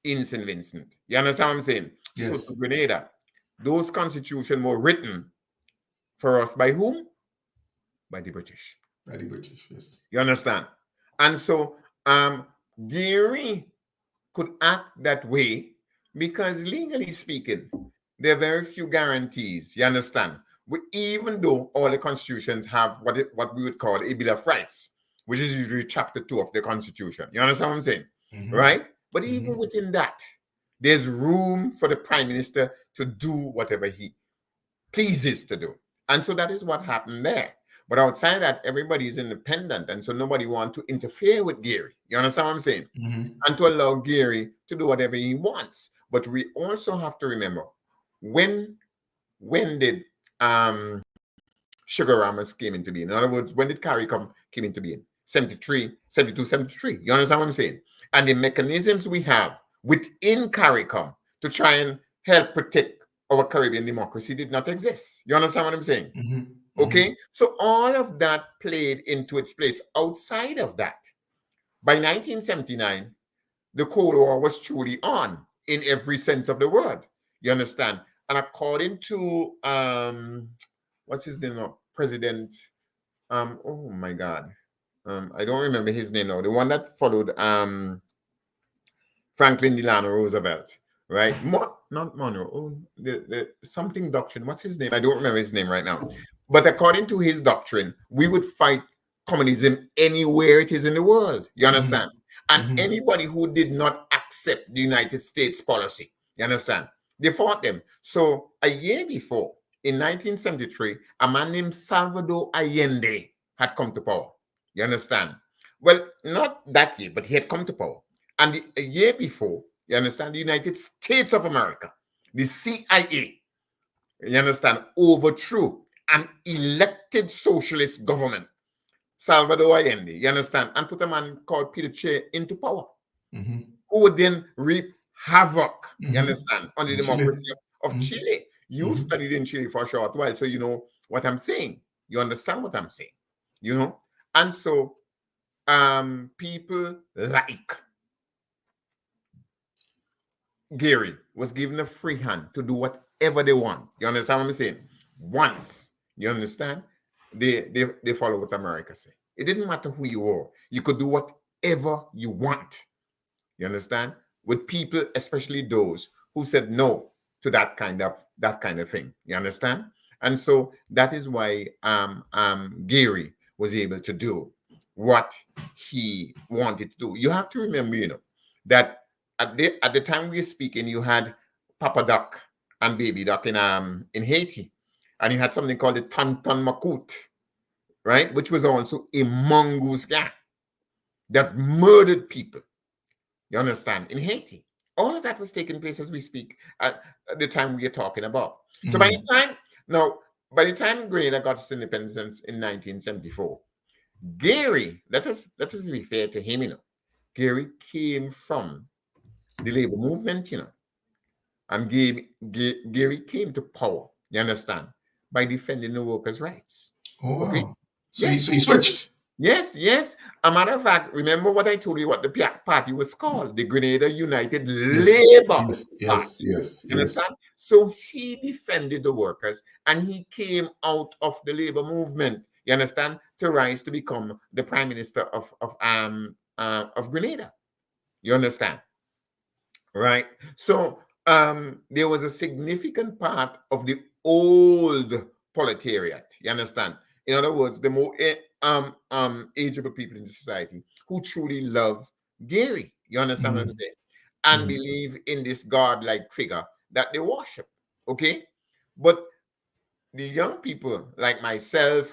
in St. Vincent. You understand what I'm saying? So Yes. to Grenada, those constitutions were written for us by whom? By the British. By the British. Yes. You understand? And so Geary could act that way because legally speaking, there are very few guarantees. You understand? Even though all the constitutions have what we would call a Bill of Rights, which is usually chapter 2 of the Constitution. You understand what I'm saying? Mm-hmm. Right? But even Mm-hmm. within that, there's room for the prime minister to do whatever he pleases to do. And so that is what happened there. But outside that, everybody is independent. And so nobody wants to interfere with Gary. You understand what I'm saying? Mm-hmm. And to allow Gary to do whatever he wants. But we also have to remember, when did Sugar Ramas came into being? In other words, when did CARICOM came into being? 73, 72, 73. You understand what I'm saying? And the mechanisms we have within CARICOM to try and help protect our Caribbean democracy did not exist. You understand what I'm saying? Mm-hmm. Okay? So all of that played into its place. Outside of that, by 1979, the Cold War was truly on in every sense of the word. You understand? And according to what's his name now? President oh my God. I don't remember his name now. The one that followed Franklin Delano Roosevelt, right? Not Monroe. Oh, the something doctrine. What's his name? I don't remember his name right now. But according to his doctrine, we would fight communism anywhere it is in the world. You understand? And Mm-hmm. anybody who did not accept the United States policy, you understand? They fought them. So a year before, in 1973, a man named Salvador Allende had come to power. You understand? Well, not that year, but he had come to power. And a year before, you understand, the United States of America, the CIA, you understand, overthrew an elected socialist government, Salvador Allende, you understand, and put a man called Pinochet into power, Mm-hmm. who would then reap havoc, you Mm-hmm. understand, on the In Chile. democracy of Mm-hmm. Chile. You Mhm. studied in Chile for a short while, so you know what I'm saying. You understand what I'm saying, you know? And so people like Gary was given a free hand to do whatever they want. You understand what I'm saying? Once, you understand? They follow what America say. It didn't matter who you were. You could do whatever you want. You understand? With people, especially those who said no to that kind of thing. You understand? And so that is why Gary was able to do what he wanted to do. You have to remember, that at the time we were speaking, you had Papa Duck and Baby Duck in Haiti, and you had something called the Tonton Macoute, right, which was also a mongoose gang that murdered people. You understand? In Haiti. All of that was taking place as we speak at the time we are talking about. So Mhm. by the time Grenada got its independence in 1974, Gary, let us be fair to him, Gary came from the labor movement, and Gary came to power, you understand, by defending the workers' rights. Oh Okay? wow. So Yes, he switched. yes, yes. A matter of fact, remember what I told you what the party was called? The Grenada United Yes. Labour Yes. Yes. Party. Yes. You Yes. understand? So he defended the workers and he came out of the labor movement, you understand, to rise to become the prime minister of Grenada. You understand? Right? So there was a significant part of the old proletariat. You understand? In other words, the more ageable people in the society who truly love Gary. You understand what I'm Mhm. saying? And Mhm. believe in this God-like figure that they worship. Okay, but the young people like myself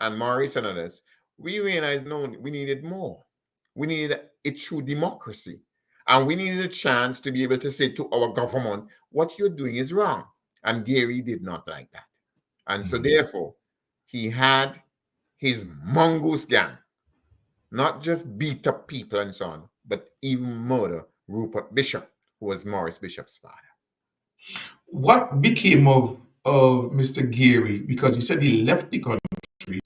and Maurice and others, we realized no, we needed more. We needed a true democracy. And we needed a chance to be able to say to our government, what you're doing is wrong. And Gary did not like that. And so Mhm. therefore, he had his mongoose gang not just beat up people and so on, but even murder Rupert Bishop, who was Morris Bishop's father. What became of Mr. Gary? Because you said he left the country. Was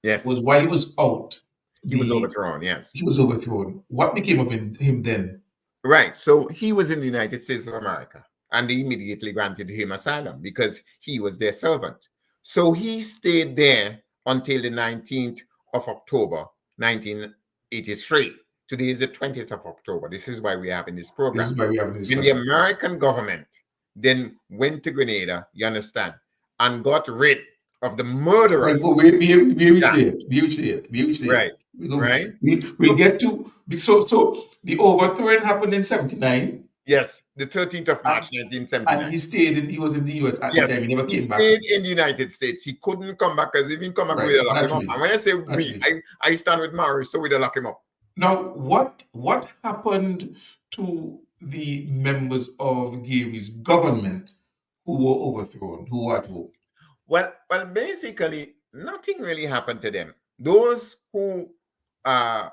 Yes, while he was out, he was the overthrown. Yes. he was overthrown. What became of him then? Right. So he was in the United States of America and they immediately granted him asylum because he was their servant. So he stayed there until the 19th of October, 1983. Today is the 20th of October. This is why we're having this This program. is why we have a When the discussion. American government then went to Grenada, you understand, and got rid of the Well, murderers. we reach Yeah, there. We reach there. We reach there. right, We go. right. We'll So, get to. So the overthrowing happened in '79, yes, the 13th of March, and 1979. he stayed in. He was in the U.S. at the Yes, time. He never he came back. stayed in the United States. He couldn't come back because if he come back, Right. we'd lock him up. Naturally. And when I say we, Naturally. I stand with Maurice, so we'd lock him up. Now, what happened to the members of Gary's government who were overthrown? Who were at home? Well, basically, nothing really happened to them. Those who uh,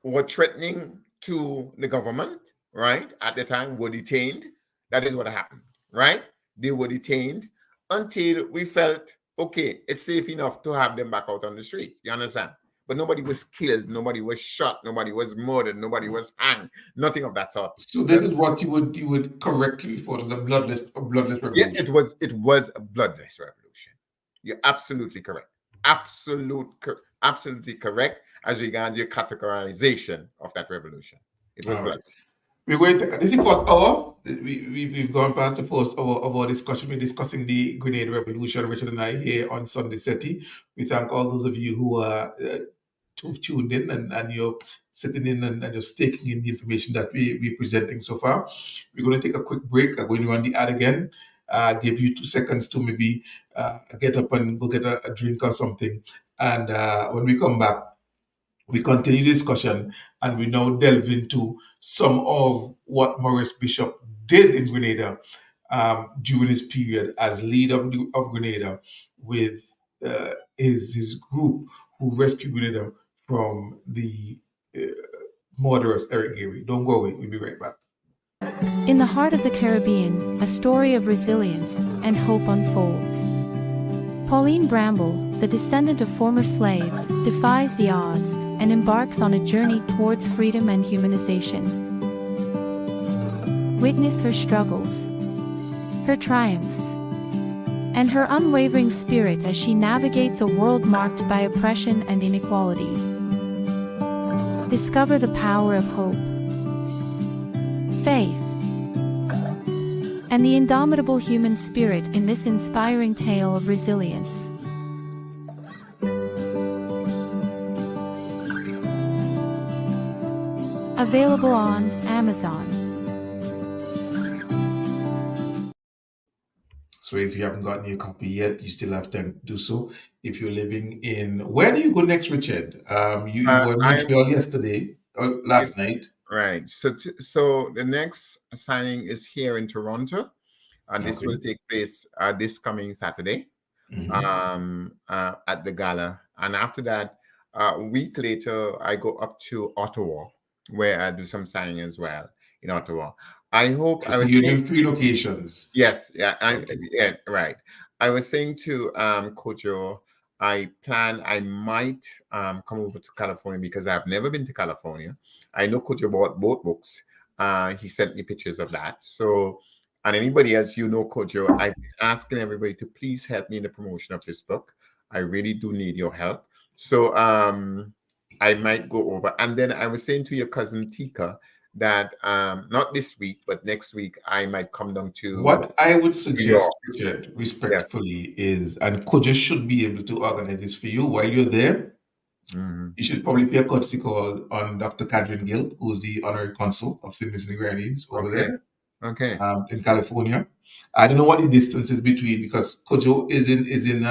were threatening to the government, right, at the time were detained. That is what happened, right? They were detained until we felt, okay, it's safe enough to have them back out on the street. You understand? But nobody was killed, nobody was shot, nobody was murdered, nobody was hanged, nothing of that sort. So this is what you would correctly refer to as a bloodless Yeah, revolution. it was a bloodless revolution. You're absolutely correct. Absolutely correct as regards your categorization of that revolution. It was All right. bloodless. We're going to this is the first hour. We've gone past the first hour of our discussion. We're discussing the Grenade Revolution, Richard and I here on Sunday Settie. We thank all those of you who are who've tuned in and you're sitting in and just taking in the information that we're presenting so far. We're going to take a quick break. I'm going to run the ad again. Give you 2 seconds to maybe get up and go get a drink or something. And when we come back, we continue the discussion and we now delve into some of what Maurice Bishop did in Grenada during his period as leader of Grenada with his group who rescued Grenada from the uh, murderous Eric Gary. Don't go away. We'll be right back. In the heart of the Caribbean, a story of resilience and hope unfolds. Pauline Bramble, the descendant of former slaves, defies the odds and embarks on a journey towards freedom and humanization. Witness her struggles, her triumphs, and her unwavering spirit as she navigates a world marked by oppression and inequality. Discover the power of hope, faith, and the indomitable human spirit in this inspiring tale of resilience. Available on Amazon. So if you haven't gotten your copy yet, you still have time to do so. If you're living in, where do you go next, Richard? You were in I'm Montreal yesterday or last night. right. So the next signing is here in Toronto, and this will Okay. take place this coming Saturday Mhm. at the gala. And after that, a week later, I go up to Ottawa, where I do some signing as well in Ottawa. I hope I So was you're saying, doing three locations. yes, yeah, Okay. yeah, right. I was saying to Kojo, I might come over to California because I've never been to California. I know Kojo bought both books. He sent me pictures of that. So, and anybody else you know, Kojo, I've been asking everybody to please help me in the promotion of this book. I really do need your help. So I might go over. And then I was saying to your cousin Tika that not this week, but next week I might come down to What I would New York. suggest, Richard, Yes. respectfully, is, and Koja should be able to organize this for you while you're there. Hmm. You should probably pay a courtesy call on Dr. Catherine Gill, who's the honorary consul of St. Vincent and Grenadines over Okay. there Okay. in California. I don't know what the distance is between because Kojo is in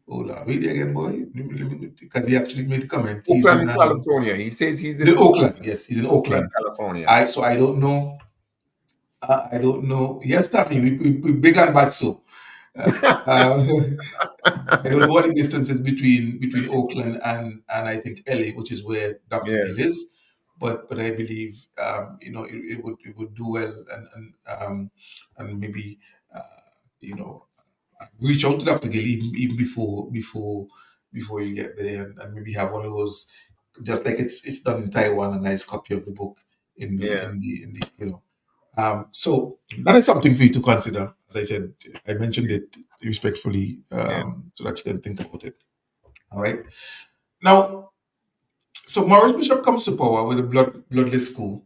hold on, wait there again, boy. Because he actually made a comment. Oakland, California. He says he's He's in in Oakland. Yes, he's in Oakland, Oakland. California. I don't know. I don't know. Yes, Taffy, we big and bad so. Uh, um, I don't know what the distance is between Oakland and I think LA, which is where Dr. Yeah. Gill is. But I believe it would do well and maybe uh, you know reach out to Dr. Gill even before you get there and maybe have one of those just like it's done in Taiwan, a nice copy of the book Yeah. in the so that is something for you to consider. As I said, I mentioned it respectfully Yeah. so that you can think about it. All right. Now, so Maurice Bishop comes to power with a bloodless coup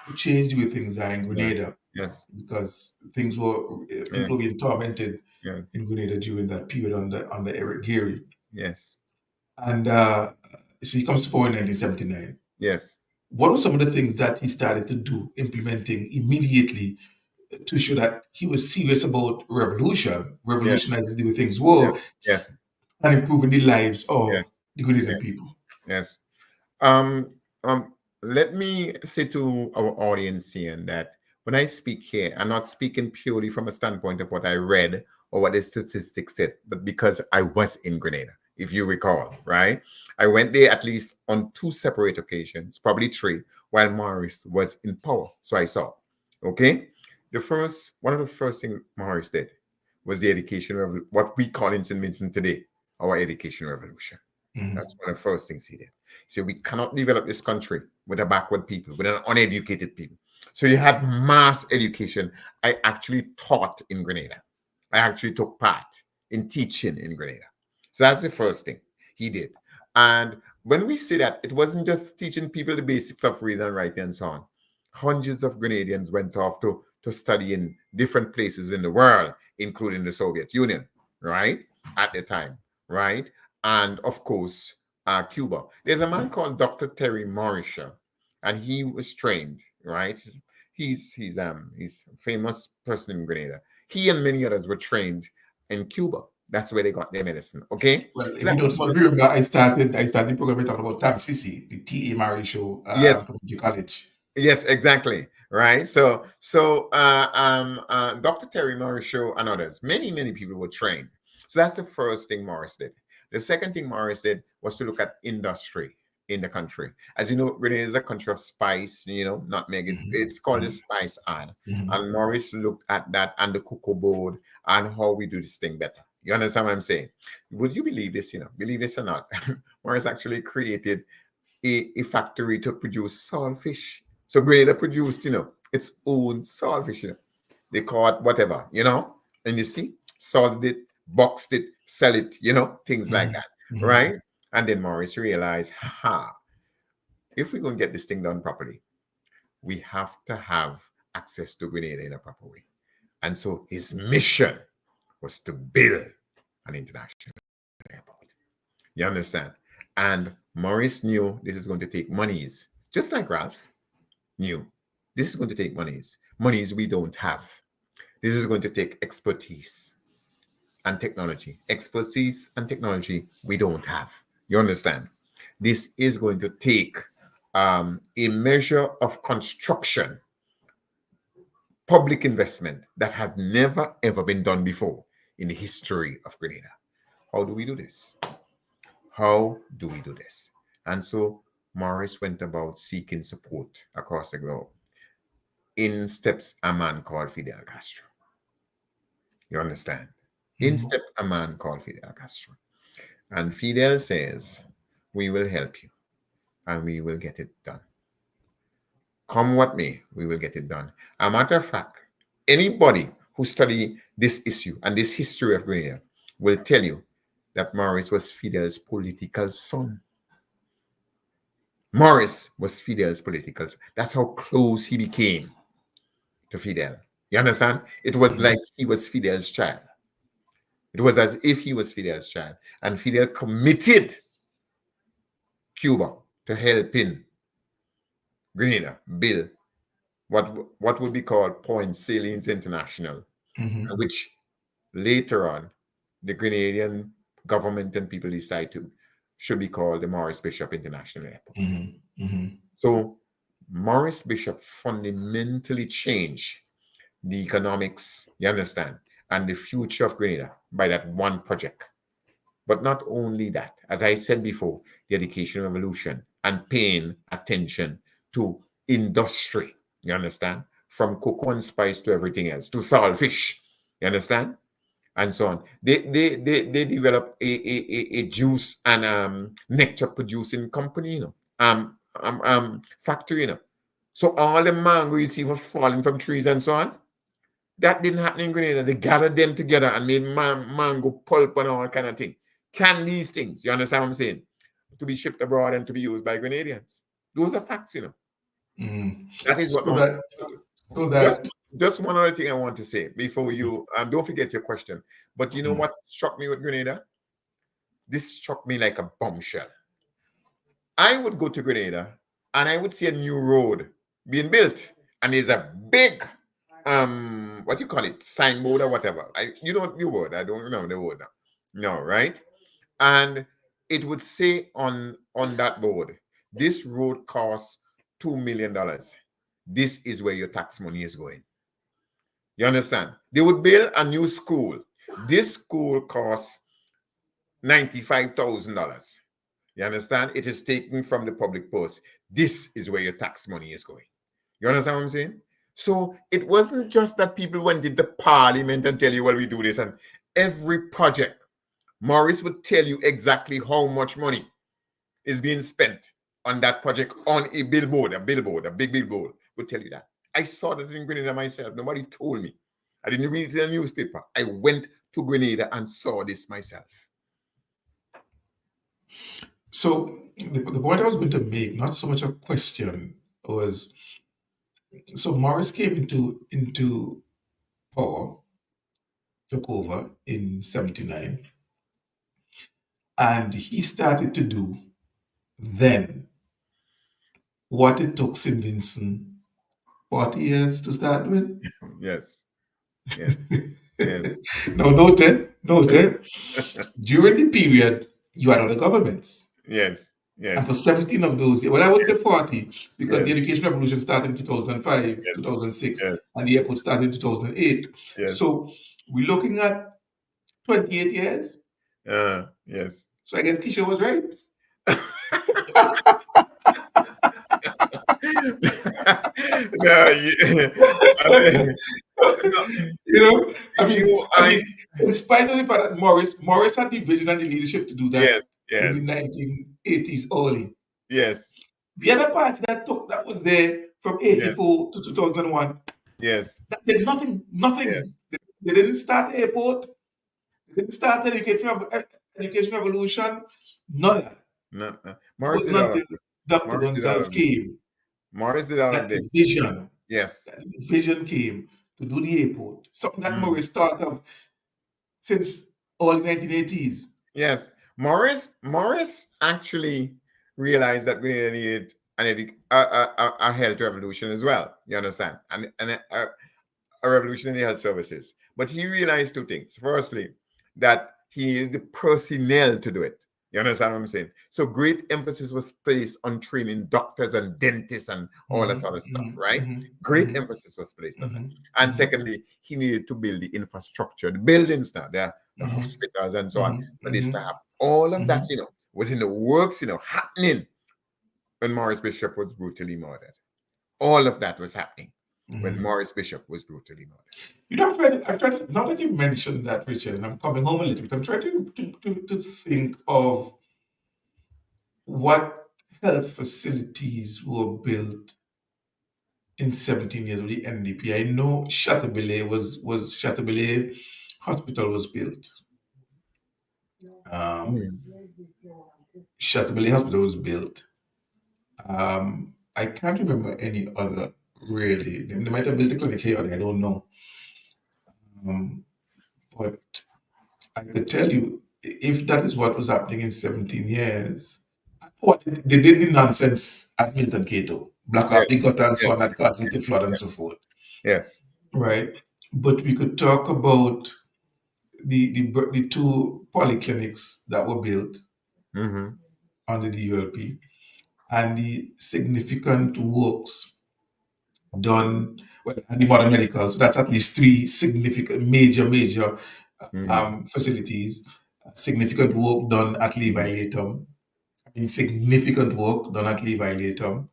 to change the way things are in Yeah. Grenada Yes. because things were people were Yes. being tormented Yes. in Grenada during that period under Eric Gary, Yes. and so he comes to power in 1979. Yes. What were some of the things that he started to do, implementing immediately to show that he was serious about Yes. revolutionizing the way things Yes. were, Yes. and improving the lives of Yes. the Grenadian Yes. people? Yes. Um, um, Let me say to our audience here that when I speak here, I'm not speaking purely from a standpoint of what I read or what the statistics said, but because I was in Grenada, if you recall, right? I went there at least on two separate occasions, probably three, while Morris was in power. So I saw. Okay. One of the first things Morris did was the what we call in St. Vincent today, our education revolution. Mhm. That's one of the first things he did. So we cannot develop this country with a backward people, with an uneducated people. So you had mass education. I actually taught in Grenada. I actually took part in teaching in Grenada. So that's the first thing he did. And when we say that, it wasn't just teaching people the basics of reading and writing and so on. Hundreds of Grenadians went off to study in different places in the world, including the Soviet Union, right? At the time, right? And of course, Cuba. There's a man called Dr. Terry Marisha, and he was trained, right? He's a famous person in Grenada. He and many others were trained in Cuba. That's where they got their medicine. Okay, Well, so if you that don't, was one if of you remember, I started the program talking about Tam Sisi, the T.A. Murray show yes, from the college. yes, exactly. Right. Dr. Terry Morris show and others, many people were trained. So that's the first thing Morris did. The second thing Morris did was to look at industry. in the country. As you know, Grenada is a country of spice, nutmeg. It's called the spice isle. Mhm. And Morris looked at that and the cocoa board and how we do this thing better. You understand what I'm saying? Would you believe this, believe this or not? Morris actually created a factory to produce saltfish. So Grenada produced, its own saltfish. They caught whatever, and you see, salted it, boxed it, sell it, things like Mhm. that, Mhm. right? And then Morris realized, if we're going to get this thing done properly, we have to have access to Grenada in a proper way. And so his mission was to build an international airport. You understand? And Morris knew this is going to take monies, just like Ralph knew this is going to take monies we don't have. This is going to take expertise and technology. Expertise and technology we don't have. You understand? This is going to take a measure of construction, public investment that had never ever been done before in the history of Grenada. How do we do this? How do we do this? And so Morris went about seeking support across the globe. In steps a man called Fidel Castro. You understand? In Mhm. steps a man called Fidel Castro. And Fidel says, we will help you and we will get it done. Come what may, we will get it done. A matter of fact, anybody who study this issue and this history of Grenada will tell you that Morris was Fidel's political son. Morris was Fidel's political son. That's how close he became to Fidel. You understand? It was Mhm. like he was Fidel's child. It was as if he was Fidel's child. And Fidel committed Cuba to helping Grenada build what would be called Point Salines International, Mhm. which later on the Grenadian government and people decide to should be called the Morris Bishop International Airport. Mhm. Mhm. So Morris Bishop fundamentally changed the economics, you understand, and the future of Grenada by that one project. But not only that, as I said before, the education revolution and paying attention to industry, you understand, from cocoa and spice to everything else, to saltfish, you understand, and so on. They developed a juice and nectar producing company, factory, So all the mango you see was falling from trees and so on. That didn't happen in Grenada. They gathered them together and made mango pulp and all kind of thing. Can these things, you understand what I'm saying? To be shipped abroad and to be used by Grenadians. Those are facts. Mhm. That is what I So want. that so Just, that just one other thing I want to say before you, don't forget your question. But you know Mhm. what struck me with Grenada? This struck me like a bombshell. I would go to Grenada and I would see a new road being built. And there's a big what you call it, signboard or whatever. You know the word, I don't remember the word now. No, right? And it would say on that board, this road costs $2 million. This is where your tax money is going. You understand? They would build a new school. This school costs $95,000. You understand? It is taken from the public purse. This is where your tax money is going. You understand what I'm saying? So it wasn't just that people went into parliament and tell you, well, we do this. And every project, Morris would tell you exactly how much money is being spent on that project on a billboard, a big billboard would tell you that. I saw that in Grenada myself. Nobody told me. I didn't read it in a newspaper. I went to Grenada and saw this myself. so the point I was going to make, not so much a question, was so Morris came into power, took over in 79, and he started to do then what it took St. Vincent 40 years to start doing. Yes, yes, yes, Noted. During the period, you had other governments. yes, And yes, for 17 of those, well, I would say 40, because yes, the education revolution started in 2005, yes, 2006, yes, and the airport started in 2008. yes, So we're looking at 28 years. yes. So I guess Keisha was right. No, I, You know, I I, mean, in spite of the fact that Morris had the vision and the leadership to do that yes, in the yes, 1980s early. yes, The other party that was there from yes, 84 to 2001, yes, that did nothing, nothing. yes. They didn't start airport, they didn't start education revolution, none of that. No, no. It Morris wasn't did all of until this. Dr. Morris did all Gonzalez of this. came Morris did all of that the this. vision, Yes. that the vision came to do the airport. Something that Mm. Morris thought of since early 1980s. Yes. Morris actually realized that we needed a health revolution as well. You understand? And a revolution in the health services. But he realized two things. Firstly, that he needed the personnel to do it. You understand what I'm saying? So great emphasis was placed on training doctors and dentists and all that Mhm, sort of stuff, mhm, right? mhm, Great mhm, emphasis was placed on that. mhm, And mhm, secondly, he needed to build the infrastructure, the buildings now, the mhm, hospitals and so on, mhm, for this to mhm, happen. All of that, mhm, was in the works, happening when Morris Bishop was brutally murdered. All of that was happening when mhm. Morris Bishop was brutally murdered. I'm trying to, now that you mentioned that, Richard, and I'm coming home a little bit, I'm trying to think of what health facilities were built in 17 years of the NDP. I know Chateaubalay Hospital was built. Um, Mm, Chateaubalay Hospital was built. I can't remember any other really. They might have built a clinic here, I don't know. Um, but I could tell you, if that is what was happening in 17 years, what they did the nonsense at Milton Cato, block yes, off the gutter and so on yes, that caused yes, the flood and yes, so forth, yes. right? But we could talk about the two polyclinics that were built Mm-hmm. under the ULP and the significant works done, well, and the modern medical. So that's at least three significant, major Mm-hmm. facilities. Significant work done at Levi Mm-hmm. Latham. I mean, significant work done at Levi Latham.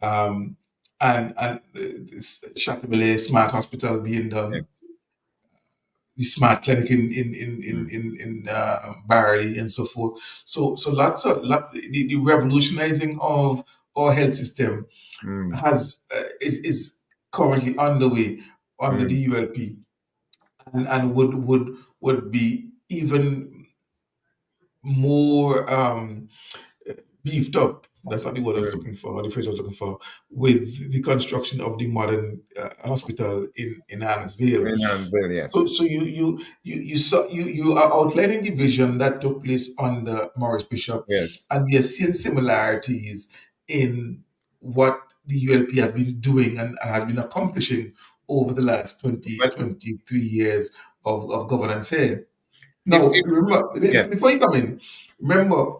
Um, and this Chateaubalay Smart Hospital being done, Yes. the Smart Clinic Mm, in Barley and so forth. So the revolutionizing of our health system mm, is currently underway under the mm, ULP, and would be even more beefed up. That's not the word I was mm. looking for, or the phrase I was looking for, with the construction of the modern hospital in Annesville. Bill, So, yes. so you are outlining the vision that took place under Morris Bishop, Yes. and we are seeing similarities in what the ULP has been doing and has been accomplishing over the last 20 But 23 years of governance here. Now, if remember, yes. before you come in, remember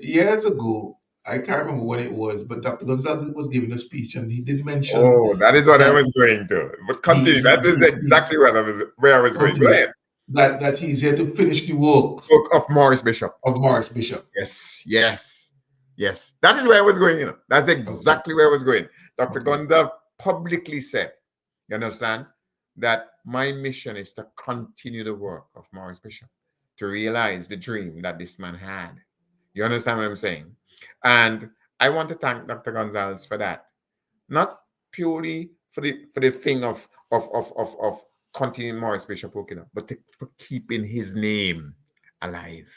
years ago, I can't remember when it was, but Dr. Gonzalez was giving a speech and he did mention Oh, that is what I that was going to. But he, continue. That is he's exactly what where I was going. Go okay, ahead. that he's here to finish the work Book of Morris Bishop. of Morris Bishop. Yes, yes, yes. That is where I was going. That's Okay, exactly where I was going. Dr. okay. Gonzav publicly said, you understand, that my mission is to continue the work of Morris Bishop, to realize the dream that this man had. You understand what I'm saying? And I want to thank Dr. Gonzalez for that. Not purely for the thing of continuing Morris Bishop working up, but for keeping his name alive.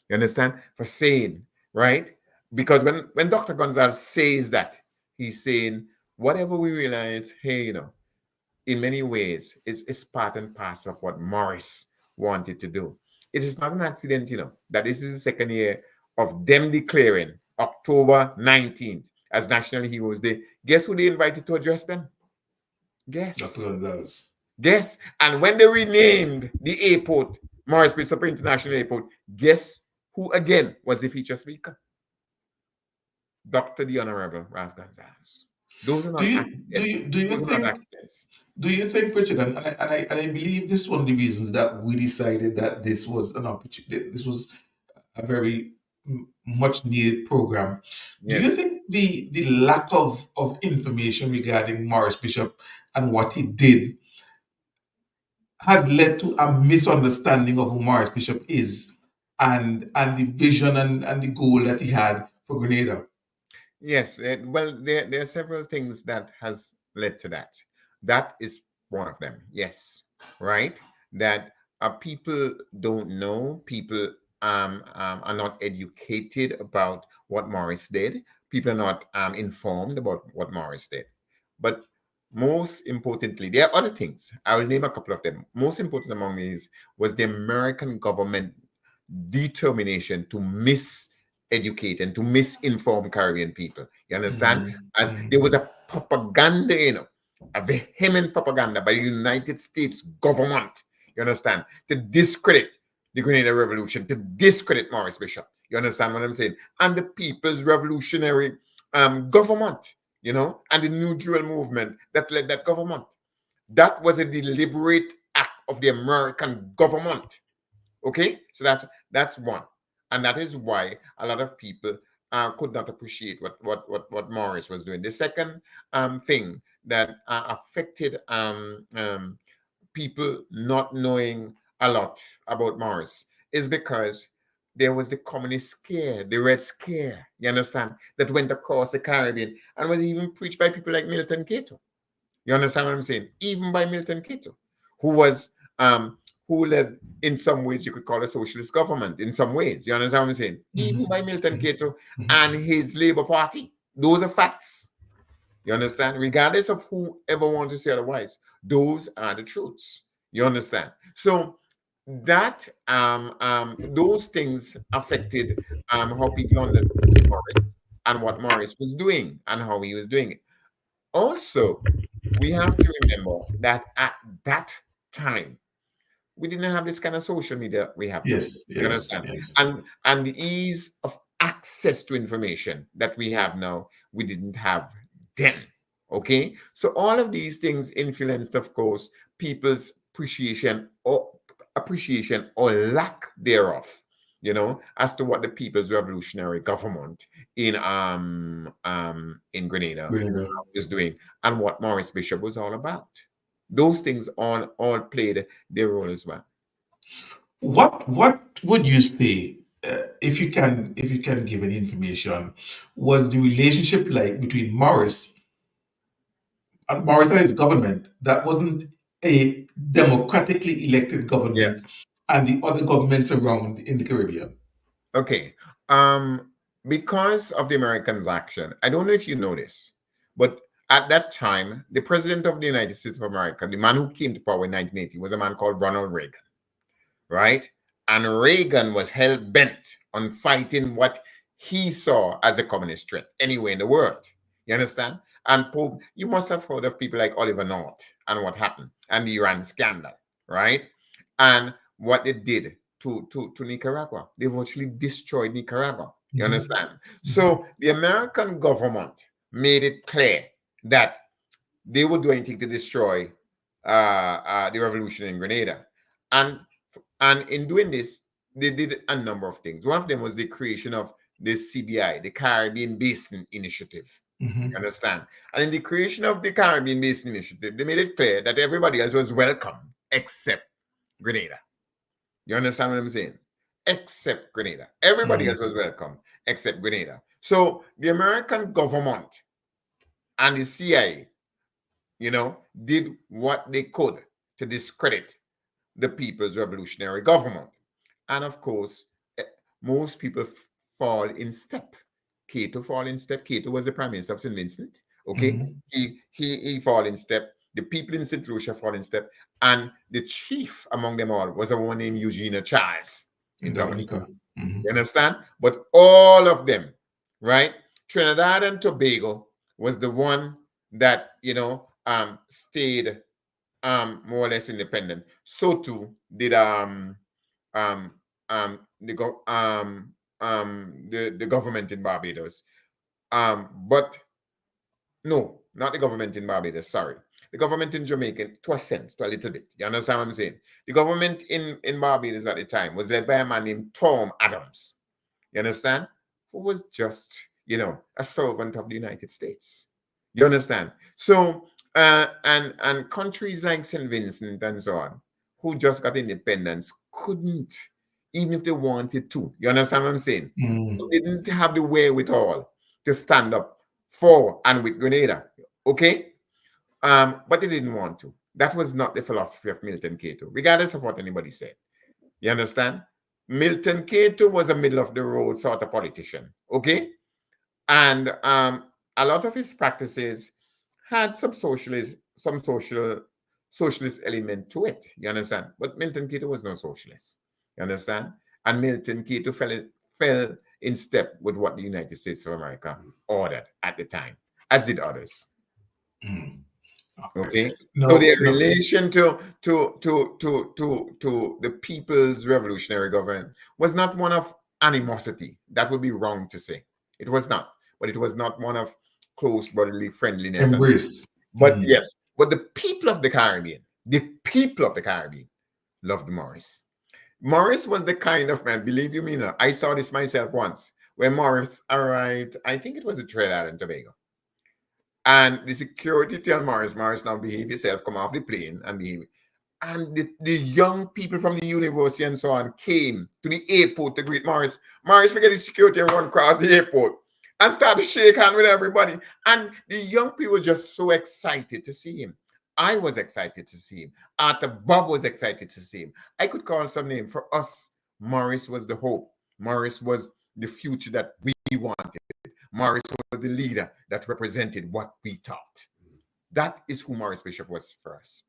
You understand? For saying, right? Because when Dr. Gonzalez says that, he's saying, whatever we realize, hey, in many ways, is part and parcel of what Morris wanted to do. It is not an accident, that this is the second year of them declaring October 19th as National Heroes Day. Guess who they invited to address them? Dr. Guess. Gonzalez. Guess. And when they renamed the airport Morris Bishop International Airport, guess who again was the feature speaker? Dr. the Honorable Ralph Gonzalez. Those are Do not you do accidents. you do you Those are not think accidents. do you think, Richard, and I believe this is one of the reasons that we decided that this was an opportunity, this was a very much needed program. Do you Yes. think the lack of information regarding Morris Bishop and what he did has led to a misunderstanding of who Morris Bishop is and the vision and the goal that he had for Grenada. Yes, well, there are several things that has led to that. That is one of them. Yes, right. That people don't know. People are not educated about what Morris did. People are not informed about what Morris did. But most importantly, there are other things. I will name a couple of them. Most important among these was the American government determination to miseducate and to misinform Caribbean people. You understand? Mhm, As there mhm, was a propaganda, a vehement propaganda by the United States government, you understand, to discredit the Grenada Revolution, to discredit Morris Bishop. You understand what I'm saying? And the People's Revolutionary Government, and the New Jewel movement that led that government. That was a deliberate act of the American government. Okay, so that's one, and that is why a lot of people could not appreciate what Morris was doing. The second thing that affected people not knowing a lot about Morris is because there was the communist scare, the Red Scare. You understand, that went across the Caribbean and was even preached by people like Milton Cato. You understand what I'm saying? Even by Milton Cato, who was who led, in some ways you could call a socialist government. In some ways, you understand what I'm saying? Even by mhm, Milton mhm, Cato mhm. and his Labour Party. Those are facts. You understand? Regardless of whoever wants to say otherwise, those are the truths. You understand? So that those things affected how people understood Morris and what Morris was doing and how he was doing it. Also, we have to remember that at that time, we didn't have this kind of social media we have now. Yes, You yes, understand? yes. And the ease of access to information that we have now, we didn't have then. Okay? So all of these things influenced, of course, people's appreciation or lack thereof, as to what the People's Revolutionary Government in Grenada Grenada. was doing and what Morris Bishop was all about. Those things all played their role as well. What would you say, if you can give any information, was the relationship like between Morris and his government that wasn't a democratically elected government Yes. and the other governments around in the Caribbean? Okay. Um, because of the Americans' action, I don't know if you know this, but at that time, the president of the United States of America, the man who came to power in 1980, was a man called Ronald Reagan, right? And Reagan was hell bent on fighting what he saw as a communist threat anywhere in the world. You understand? And Pope, you must have heard of people like Oliver North and what happened and the Iran scandal, right? And what they did to Nicaragua. They virtually destroyed Nicaragua. You Mhm, understand? mhm, So the American government made it clear that they would do anything to destroy the revolution in Grenada. And and in doing this, they did a number of things. One of them was the creation of the CBI, the Caribbean Basin Initiative. You mhm, understand? And in the creation of the Caribbean Basin Initiative, they made it clear that everybody else was welcome except Grenada. You understand what I'm saying? Except Grenada. Everybody else mhm, was welcome except Grenada. So the American government and the CIA, did what they could to discredit the People's Revolutionary Government. And of course, eh, most people fall in step. Cato fall in step. Cato was the Prime Minister of St. Vincent. Okay, mhm. he fall in step. The people in St. Lucia fall in step, and the chief among them all was a woman named Eugenia Charles in In Dominica. Dominica. Mhm, You understand? But all of them, right? Trinidad and Tobago was the one that stayed more or less independent. So too did um the the government in Barbados. But no, not the government in Barbados, sorry. The government in Jamaica, to a sense, to a little bit. You understand what I'm saying? The government in Barbados at the time was led by a man named Tom Adams. You understand? Who was just a servant of the United States. You understand? So, and countries like St. Vincent and so on, who just got independence, couldn't, even if they wanted to. You understand what I'm saying? Mm. They didn't have the wherewithal to stand up for and with Grenada. Okay? But they didn't want to. That was not the philosophy of Milton Cato, regardless of what anybody said. You understand? Milton Cato was a middle of the road sort of politician. Okay? And a lot of his practices had some socialist element to it. You understand? But Milton Cato was no socialist. You understand? And Milton Cato fell in step with what the United States of America ordered at the time, as did others. Mm. Okay. Okay, so No, their no. relation to the People's Revolutionary Government was not one of animosity. That would be wrong to say. It was not, but it was not one of close brotherly friendliness and so. Embrace. But Mm. yes, but the people of the Caribbean loved Morris. Morris was the kind of man, believe you me, now, I saw this myself once when Morris arrived. I think it was at Trinidad and Tobago. And the security tell Morris, now behave yourself, come off the plane and behave. And the young people from the university and so on came to the airport to greet Morris. Morris forget his security and run across the airport and start to shake hand with everybody. And the young people were just so excited to see him. I was excited to see him. Arthur Bob was excited to see him. I could call some name. For us, Morris was the hope. Morris was the future that we wanted. Morris was the leader that represented what we taught. That is who Morris Bishop was for us.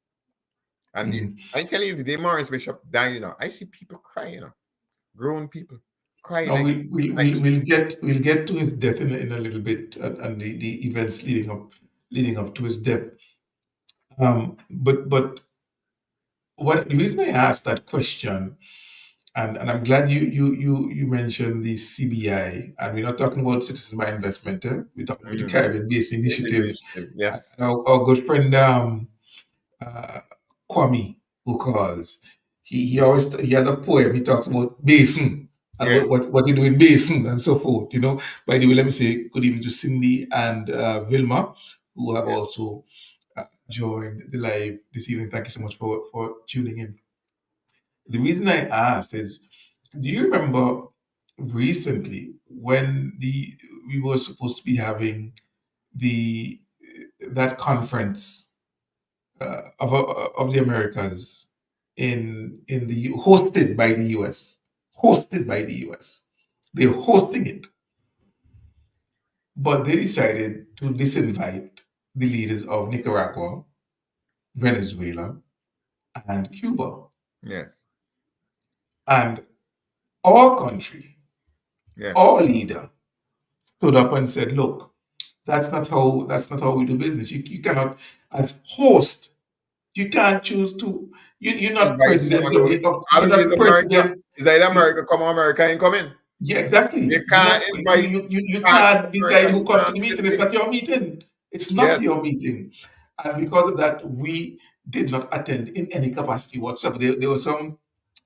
And Mm. I tell you, the day Morris Bishop died, I see people crying, grown people crying Now like, like we'll get to his death in a little bit, and the events leading up to his death. But what the reason I asked that question, and I'm glad you mentioned the CBI, and we're not talking about Citizens by Investment. We're talking about the Caribbean Based Initiative. yes, Our good friend uh, Kwame, who calls, he has a poem. He talks about basin and yes, what you do in basin and so forth. By the way, let me say good evening to Cindy and Vilma, who have yes, also joined the live this evening. Thank you so much for tuning in. The reason I asked is, do you remember recently when we were supposed to be having the that conference of the Americas in the hosted by the US, hosted by the US. They're hosting it, but they decided to disinvite the leaders of Nicaragua, Venezuela, and Cuba, yes, and our country, yes, our leader stood up and said, "Look, that's not how we do business. You cannot, as host, you can't choose to. You're not invite president someone of only. the. All You're it is not America. president. Is either You, America come or America ain't coming. yeah, exactly. You You're can't not. invite, You can't can't decide America who in comes to France the meeting. this It's way. not your meeting. It's not Yes, your meeting, and because of that, we did not attend in any capacity whatsoever. There were some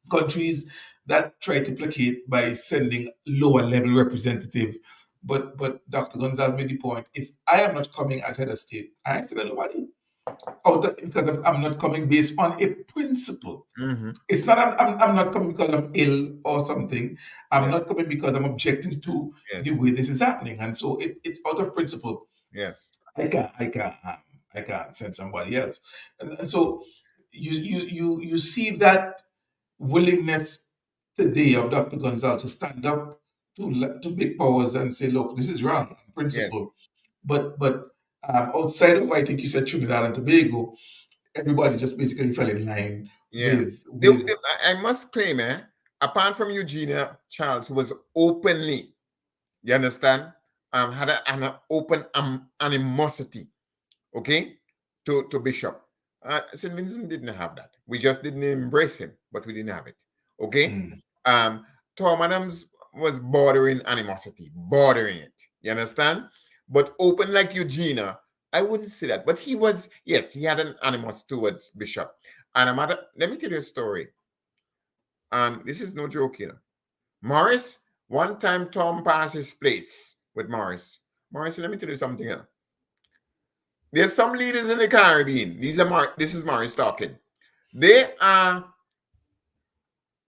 countries that try to placate by sending lower level representative. But Dr. Gonzalez made the point. If I am not coming as head of state, I ain't sending nobody because I'm not coming based on a principle. mm-hmm. It's not I'm not coming because I'm ill or something. I'm Yes, not coming because I'm objecting to the yes, way this is happening. And so it's out of principle. yes, I can't send somebody else. And so you see that willingness today of Dr. Gonzalez to stand up to big powers and say, look, this is wrong on yes, principle. But outside of, I think you said Trinidad and Tobago, everybody just basically fell in line yeah. with I must claim, apart from Eugenia Charles, who was openly, you understand, had an open animosity, okay, to Bishop. St. Vincent didn't have that. We just didn't embrace him, but we didn't have it, okay. mm, Um, Tom Adams was bordering animosity, bordering it. You understand? But open like Eugenia, I wouldn't say that. But he was, yes, he had an animus towards Bishop. And let me tell you a story. This is no joke, Morris, one time Tom passed his place with Morris. Morris, let me tell you something else. There's some leaders in the Caribbean. This is Morris talking. They are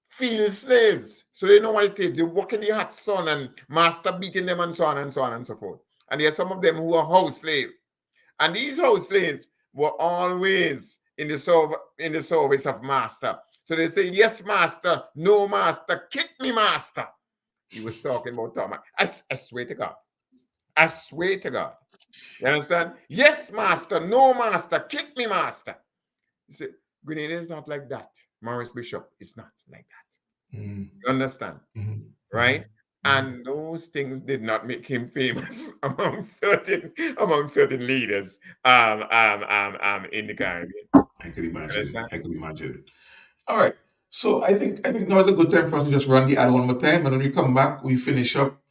field slaves. So they know what it is. They work in the hot sun and master beating them and so on and so on and so forth. And there's some of them who are house slaves. And these house slaves were always in the service of master. So they say, yes, master, no, master, kick me, master. He was talking about Thomas. I swear to God. I swear to God. You understand? Yes, master, no, master, kick me, master. You see, Grenada is not like that. Morris Bishop is not like that. Mm. You understand? Mm. Right? Mm. And those things did not make him famous among certain leaders in the Caribbean. I could imagine. Understand? I could imagine. All right. So I think now is a good time for us to just run the ad one more time, and when we come back, we finish up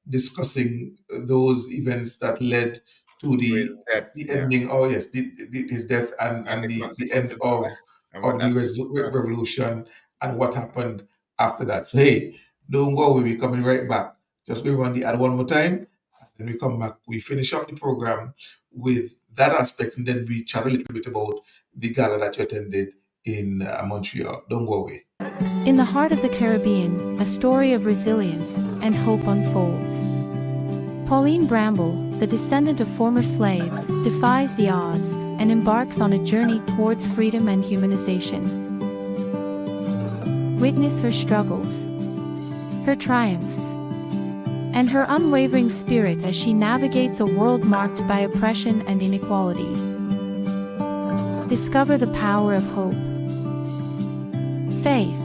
discussing those events that led to His death, the yeah, ending. Oh yes, his death and and the the end consequences of that, and what of the that means for us. revolution and what happened after that. So hey, don't go away. We're coming right back. Just go run the ad one more time, and then we come back. We finish up the program with that aspect, and then we chat a little bit about the gala that you attended in Montreal. Don't go away. In the heart of the Caribbean, a story of resilience and hope unfolds. Pauline Bramble, the descendant of former slaves, defies the odds and embarks on a journey towards freedom and humanization. Witness her struggles, her triumphs, and her unwavering spirit as she navigates a world marked by oppression and inequality. Discover the power of hope, faith,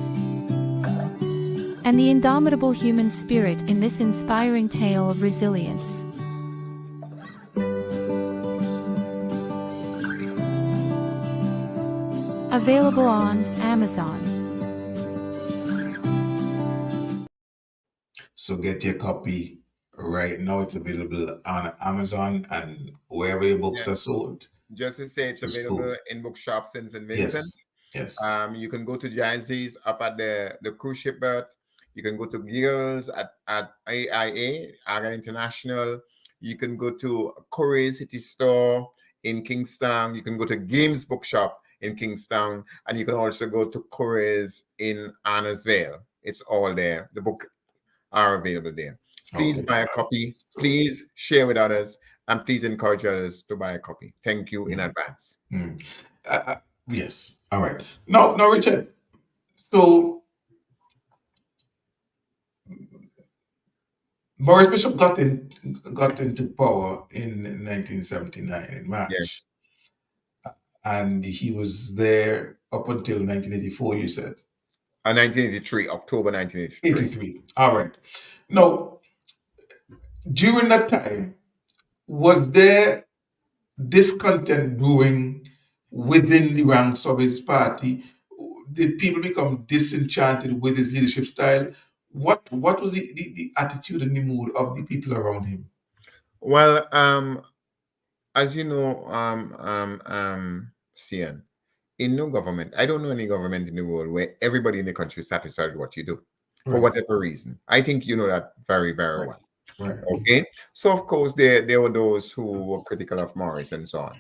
and the indomitable human spirit in this inspiring tale of resilience. Available on Amazon. So get your copy right now. It's available on Amazon and wherever your books Yeah. are sold. Just to say, it's Just available go. in bookshops in St. Vincent. Yes. You can go to Jazzy's up at the cruise ship berth. You can go to Giggles at AIA, Aga International. You can go to Corey City Store in Kingston. You can go to Games Bookshop in Kingston. And you can also go to Corey's in Annesville. It's all there. The book are available there. Please Okay. buy a copy. Please share with others. And please encourage others to buy a copy. Thank you in advance. Mm. Yes. All right. Now, Richard. So Morris Bishop got into power in 1979 in March, Yes. and he was there up until 1984. You said 1983, October 1983. 83. All right. Now, during that time, was there discontent brewing within the ranks of his party? Did people become disenchanted with his leadership style? What was the attitude and the mood of the people around him? Well, as you know, CN, in no government, I don't know any government in the world where everybody in the country is satisfied with what you do for Right. whatever reason. I think you know that very, very Right. well. Right. Okay. So, of course, there were those who were critical of Morris and so on.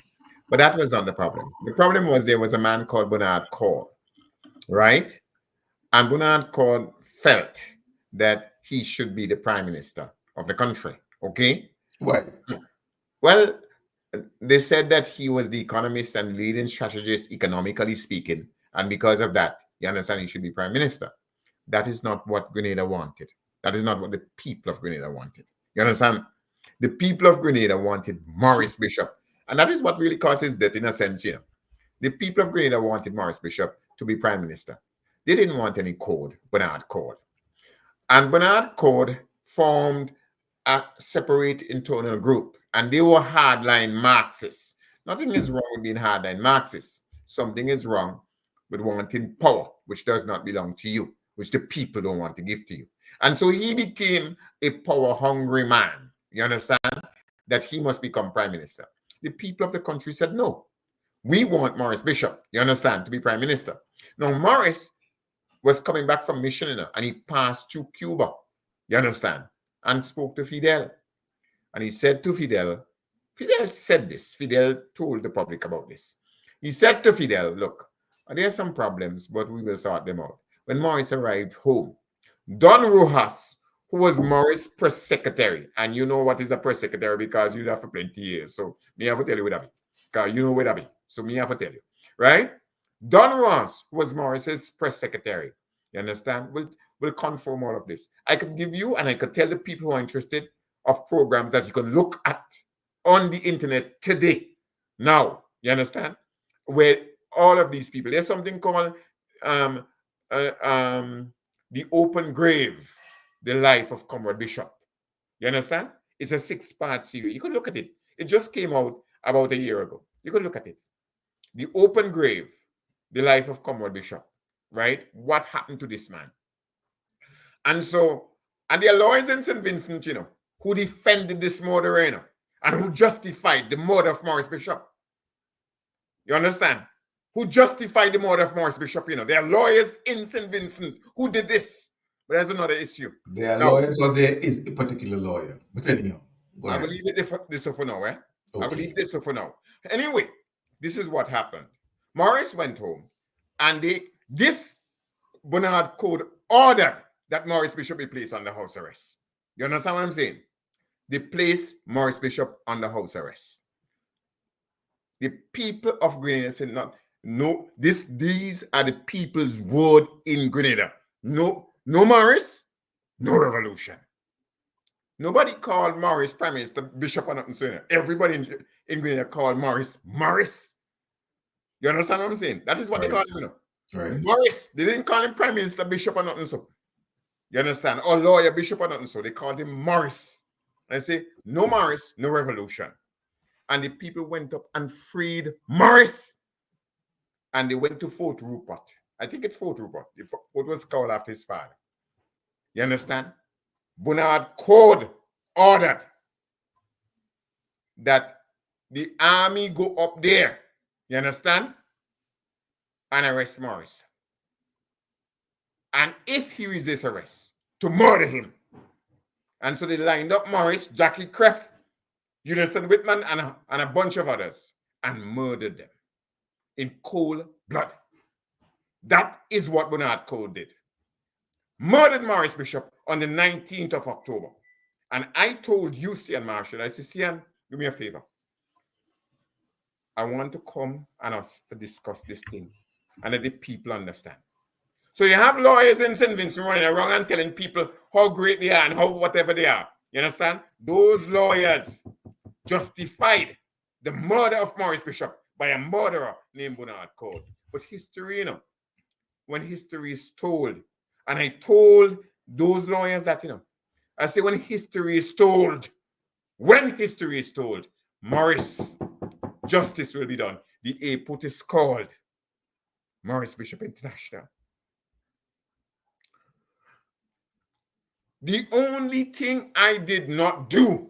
But that was not the problem. The problem was there was a man called Bernard Cord, right? And Bernard Cord felt that he should be the prime minister of the country. Okay. Why? Well, they said that he was the economist and leading strategist, economically speaking. And because of that, you understand he should be prime minister. That is not what Grenada wanted. That is not what the people of Grenada wanted. You understand? The people of Grenada wanted Morris Bishop. And that is what really caused his death in a sense, you know. The people of Grenada wanted Morris Bishop to be prime minister. They didn't want any Bernard Cord. And Bernard Cord formed a separate internal group, and they were hardline Marxists. Nothing is wrong with being hardline Marxists. Something is wrong with wanting power, which does not belong to you, which the people don't want to give to you. And so he became a power-hungry man. You understand? That he must become prime minister. The people of the country said, no, we want Morris Bishop, you understand, to be prime minister. Now, Morris was coming back from mission, and he passed through Cuba, you understand? and spoke to Fidel. And he said to Fidel, Fidel said this, Fidel told the public about this. He said to Fidel, look, there are some problems, but we will sort them out. When Morris arrived home, Don Rojas, who was Morris' press secretary, and you know what is a press secretary because you have for plenty years. So me have to tell you what that be. Because you know what that be. So me have to tell you. Right? Don Rojas, who was Morris's press secretary, you understand, will confirm all of this. I could give you and I could tell the people who are interested of programs that you can look at on the internet today. Now, you understand? Where all of these people, there's something called um, The Open Grave, The Life of Comrade Bishop. You understand? It's a 6-part series. You can look at it. It just came out about a year ago. You can look at it. The Open Grave, The Life of Comrade Bishop. Right? What happened to this man? And so, and there are lawyers in St. Vincent, you know, who defended this murder, you know, and who justified the murder of Morris Bishop. You understand? Who justified the murder of Morris Bishop, you know. There are lawyers in St. Vincent who did this. But there's another issue. There are lawyers or there is a particular lawyer. But anyhow, go ahead. I will leave it this for now, eh? Okay. I will leave this for now. Anyway, this is what happened. Morris went home, and this Bernard Code ordered that Morris Bishop be placed under house arrest. You understand what I'm saying? They placed Morris Bishop under house arrest. The people of Grenada said, no, these are the people's word in Grenada. No Morris, no revolution. Nobody called Morris Prime Minister, Bishop, or nothing so. Everybody in Grenada called Morris. You understand what I'm saying? That is what they call him, you know. Right. Morris, they didn't call him Prime Minister, Bishop, or nothing so. You understand? Or lawyer, Bishop, or nothing so. They called him Morris. And I say, no Morris, no revolution. And the people went up and freed Morris. And they went to Fort Rupert. I think it's Fort Rupert. Fort was called after his father. You understand? Bernard Code ordered that the army go up there. You understand? And arrest Morris. And if he resists arrest, to murder him. And so they lined up Morris, Jackie Kreff, Unison Whitman, and a bunch of others, and murdered them in cold blood. That is what Bernard Code did. Murdered Morris Bishop on the 19th of October. And I told you, Cian Marshall, I said, Cian, do me a favor. I want to come and us to discuss this thing and let the people understand. So you have lawyers in St. Vincent running around and telling people how great they are and how whatever they are. You understand? Those lawyers justified the murder of Morris Bishop by a murderer named Bernard Code. But history, you know, when history is told, and I told those lawyers that, you know, I say when history is told, Morris, justice will be done. The airport is called Morris Bishop International. The only thing I did not do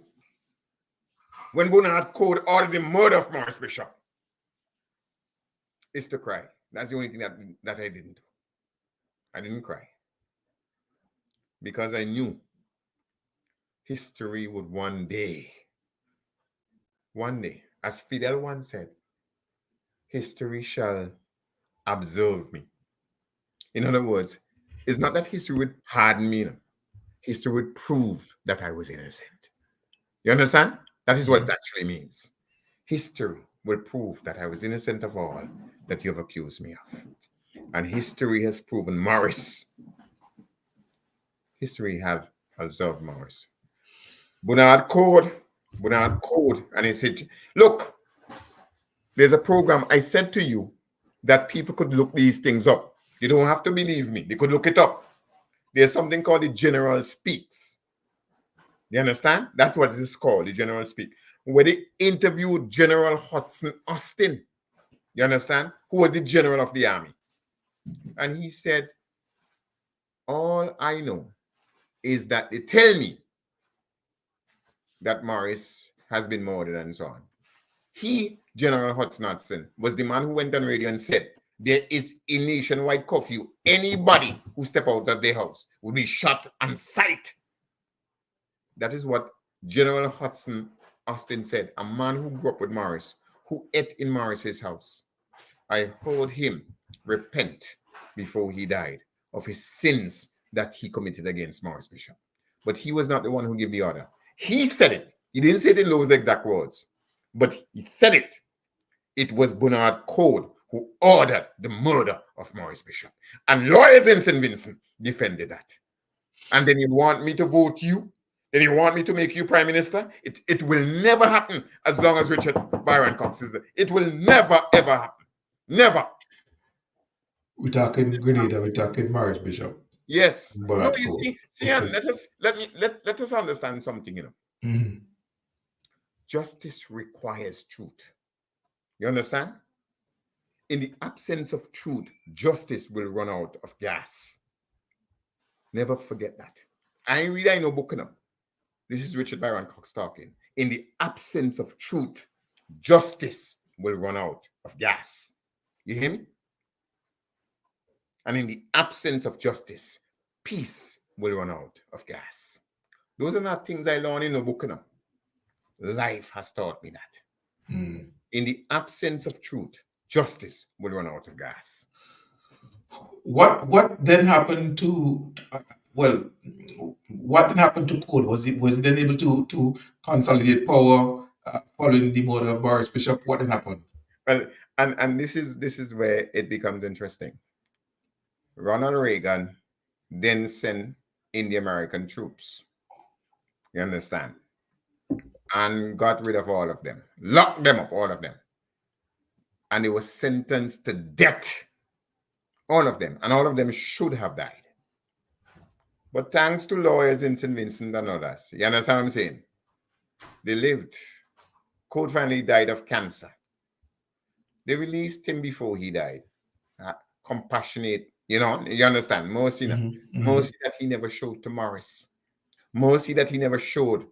when Bernard Code ordered the murder of Morris Bishop is to cry. That's the only thing that I didn't do. I didn't cry. Because I knew history would one day, as Fidel once said, history shall absolve me. In other words, it's not that history would pardon me. No. History would prove that I was innocent. You understand? That is what it actually means. History will prove that I was innocent of all that you have accused me of. And history has proven Morris. History have absolved Morris. Bernard Code, and he said, look, there's a program. I said to you that people could look these things up. You don't have to believe me. They could look it up. There's something called the General Speaks. You understand? That's what it is called, the General Speak. Where they interviewed General Hudson Austin. You understand? Who was the general of the army. And he said, all I know is that they tell me that Morris has been murdered and so on. He, General Hudson Austin, was the man who went on radio and said, there is a nationwide curfew. Anybody who step out of their house will be shot on sight. That is what General Hudson Austin said, a man who grew up with Morris, who ate in Morris's house. I heard him repent before he died of his sins that he committed against Morris Bishop. But he was not the one who gave the order. He said it. He didn't say it in those exact words, but he said it. It was Bernard Code who ordered the murder of Morris Bishop. And lawyers in St. Vincent defended that. And then you want me to vote you? Then you want me to make you prime minister? It will never happen as long as Richard Byron Cox is there. It will never, ever happen. Never. We're talking Grenada, we're talking Morris Bishop. Yes. But No, you see, okay. let us understand something, you know. Mm-hmm. Justice requires truth. You understand? In the absence of truth, justice will run out of gas. Never forget that. I know book now. This is Richard Byron Cox talking. In the absence of truth, justice will run out of gas. You hear me? And in the absence of justice, peace will run out of gas. Those are not things I learned in the book now. Life has taught me that. Mm. In the absence of truth, justice will run out of gas. What then happened to what then happened to Code? Was it then able to consolidate power following the murder of Morris Bishop? What then happened? Well, and this is where it becomes interesting. Ronald Reagan then sent in the American troops. You understand? And got rid of all of them, locked them up, all of them. And they were sentenced to death, all of them. And all of them should have died. But thanks to lawyers in St. Vincent and others, you understand what I'm saying? They lived. Code finally died of cancer. They released him before he died. Compassionate, you understand? Mercy, mercy that he never showed to Morris. Mercy that he never showed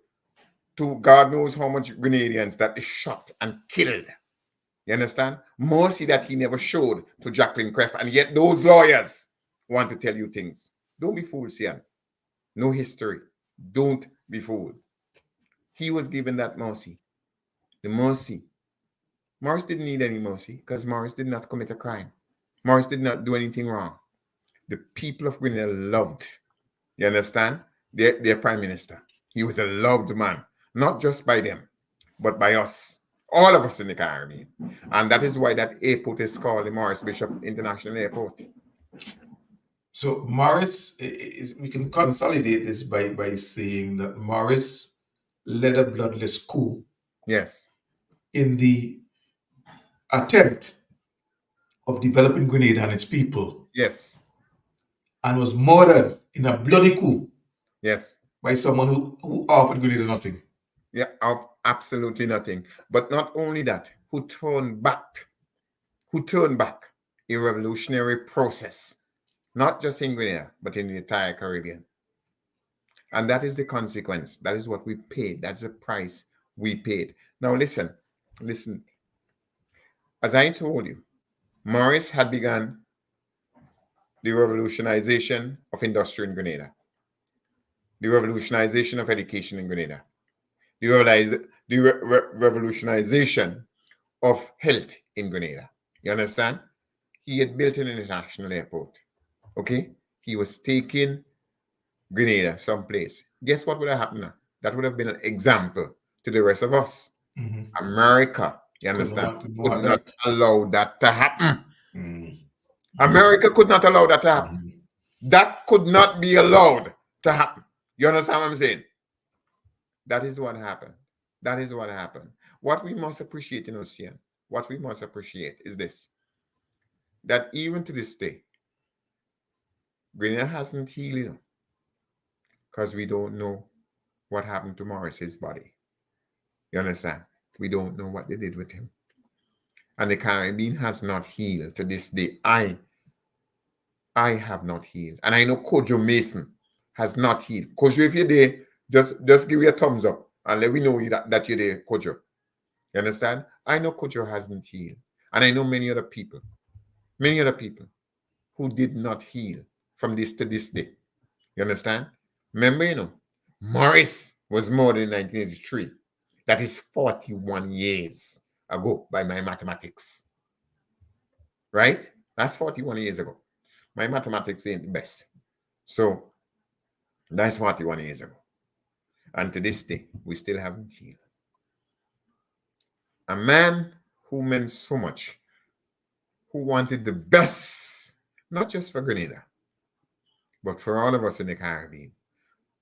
to God knows how much Grenadians that is shot and killed. You understand? Mercy that he never showed to Jacqueline Creff. And yet those lawyers want to tell you things. Don't be fooled, Sian. No history. Don't be fooled. He was given that mercy. The mercy. Morris didn't need any mercy because Morris did not commit a crime. Morris did not do anything wrong. The people of Grenada loved, you understand, their prime minister. He was a loved man, not just by them, but by us, all of us in the Caribbean. And that is why that airport is called the Morris Bishop International Airport. So Morris, we can consolidate this by saying that Morris led a bloodless coup. Yes. In the attempt of developing Grenada and its people. Yes. And was murdered in a bloody coup. Yes. By someone who offered Grenada nothing. Yeah, absolutely nothing. But not only that, who turned back a revolutionary process, not just in Grenada, but in the entire Caribbean. And that is the consequence. That is what we paid. That's the price we paid. Now listen. As I told you, Morris had begun the revolutionization of industry in Grenada, the revolutionization of education in Grenada, the revolutionization of health in Grenada. You understand? He had built an international airport. Okay? He was taking Grenada someplace. Guess what would have happened now? That would have been an example to the rest of us. Mm-hmm. America, you understand, could not allow that to happen. Mm. America could not allow that to happen. Mm-hmm. That could not be allowed to happen. You understand what I'm saying? That is what happened. That is what happened. What we must appreciate in Ocean, what we must appreciate is this, that even to this day, Grenada hasn't healed because we don't know what happened to Morris's body. You understand? We don't know what they did with him. And the Caribbean has not healed to this day. I have not healed. And I know Kojo Mason has not healed. Kojo, if you're there, just give me a thumbs up and let me know that you're there, Kojo. You understand? I know Kojo hasn't healed. And I know many other people who did not heal from this to this day. You understand? Remember, Morris was murdered in 1983. That is 41 years ago by my mathematics, right? That's 41 years ago. My mathematics ain't the best. So that's 41 years ago. And to this day, we still haven't healed. A man who meant so much, who wanted the best, not just for Grenada, but for all of us in the Caribbean,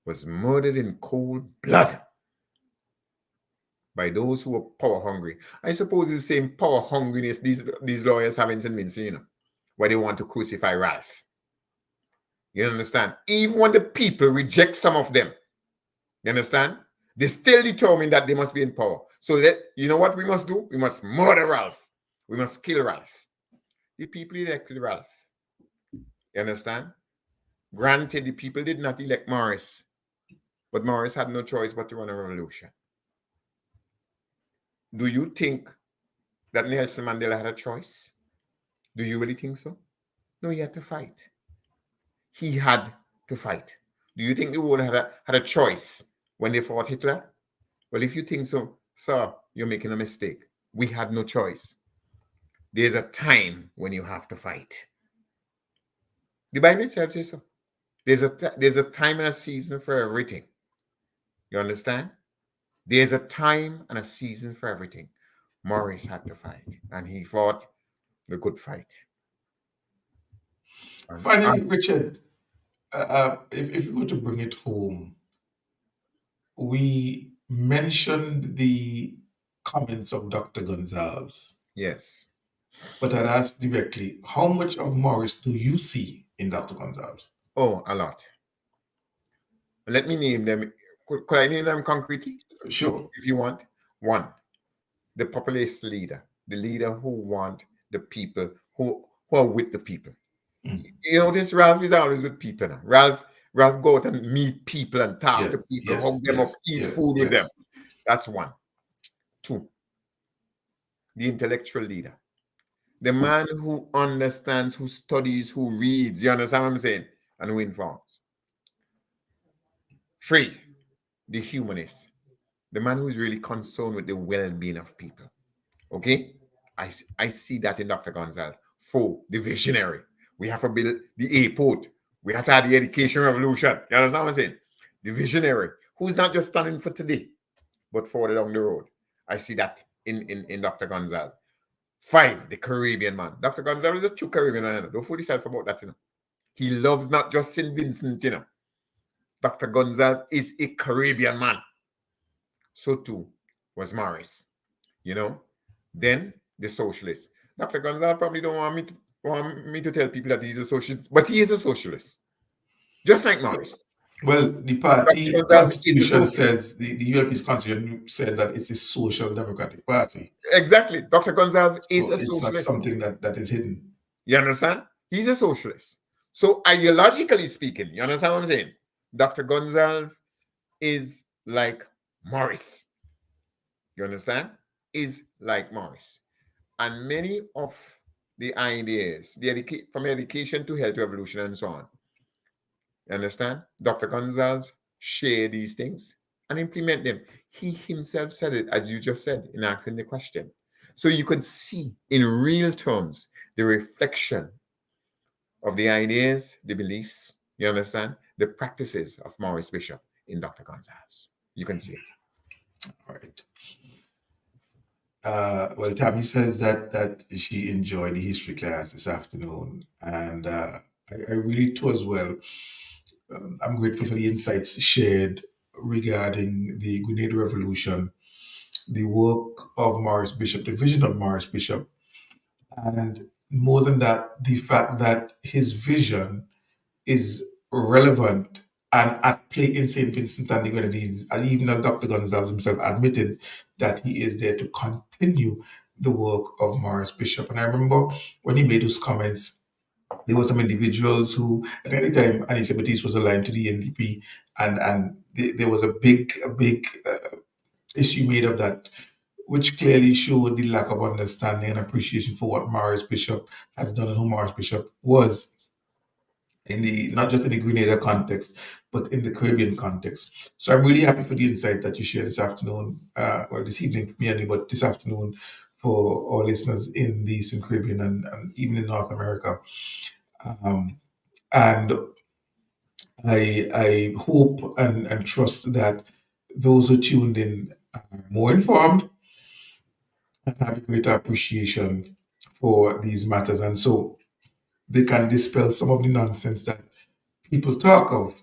was murdered in cold blood by those who were power hungry. I suppose it's the same power hungriness these lawyers have in St. Vincent, where they want to crucify Ralph. You understand? Even when the people reject some of them, you understand? They still determine that they must be in power. So you know what we must do? We must murder Ralph. We must kill Ralph. The people elected Ralph. You understand? Granted, the people did not elect Morris, but Morris had no choice but to run a revolution. Do you think that Nelson Mandela had a choice? Do you really think so? No, he had to fight. He had to fight. Do you think the world had a choice when they fought Hitler? Well, if you think so, sir, you're making a mistake. We had no choice. There's a time when you have to fight. The Bible itself says so. There's a time and a season for everything. You understand? There's a time and a season for everything. Morris had to fight, and he fought the good fight. Finally, Richard, if you were to bring it home, we mentioned the comments of Dr. Gonzalez, Yes. but I'd ask directly, how much of Morris do you see in Dr. Gonzalez? Oh, a lot. Let me name them. Could I name them concretely? Sure. If you want. One, the populist leader, the leader who want the people, who are with the people. You know, this Ralph is always with people now. Ralph go out and meet people and talk to people, hug them up, eat food with them. That's one. Two, the intellectual leader. The man who understands, who studies, who reads, you understand what I'm saying? And who informs. Three, the humanist. The man who is really concerned with the well-being of people. Okay? I see that in Dr. Gonzalez. Four, the visionary. We have to build the airport. We have to have the education revolution. You understand what I'm saying? The visionary, who's not just standing for today, but further down the road. I see that in Dr. Gonzalez. Five, the Caribbean man. Dr. Gonzalez is a true Caribbean man. Don't fool yourself about that. He loves not just St. Vincent. Dr. Gonzalez is a Caribbean man. So too was Morris. Then the socialist. Dr. Gonzalez probably don't want me to tell people that he's a socialist, but he is a socialist, just like Morris. Well, the party constitution says, the ULP's constitution says that it's a social democratic party. Exactly. Dr. Gonzalez is a socialist. It's not something that is hidden. You understand? He's a socialist. So ideologically speaking, you understand what I'm saying? Dr. Gonzalez is like Morris. You understand? Is like Morris. And many of the ideas, from education to health revolution and so on, you understand? Dr. Gonzalez share these things and implement them. He himself said it, as you just said, in asking the question. So you could see in real terms the reflection of the ideas, the beliefs, you understand, the practices of Morris Bishop in Dr. Gonzalez. You can see it. All right. Well, Tammy says that she enjoyed the history class this afternoon, and I really too as well. I'm grateful for the insights shared regarding the Grenada Revolution, the work of Morris Bishop, the vision of Morris Bishop, and more than that, the fact that his vision is relevant and at play in St. Vincent and the Grenadines, and even as Dr. Gonzalez himself admitted that he is there to continue the work of Morris Bishop. And I remember when he made those comments, there were some individuals who, at any time, Anissa Batiste was aligned to the NDP, and there was a big issue made of that, which clearly showed the lack of understanding and appreciation for what Morris Bishop has done and who Morris Bishop was. in the not just in the Grenada context, but in the Caribbean context. So I'm really happy for the insight that you shared this afternoon, well, this evening for me anyway, but this afternoon for our listeners in the Eastern Caribbean and even in North America. Um, and I hope and trust that those who tuned in are more informed and have a greater appreciation for these matters. And so they can dispel some of the nonsense that people talk of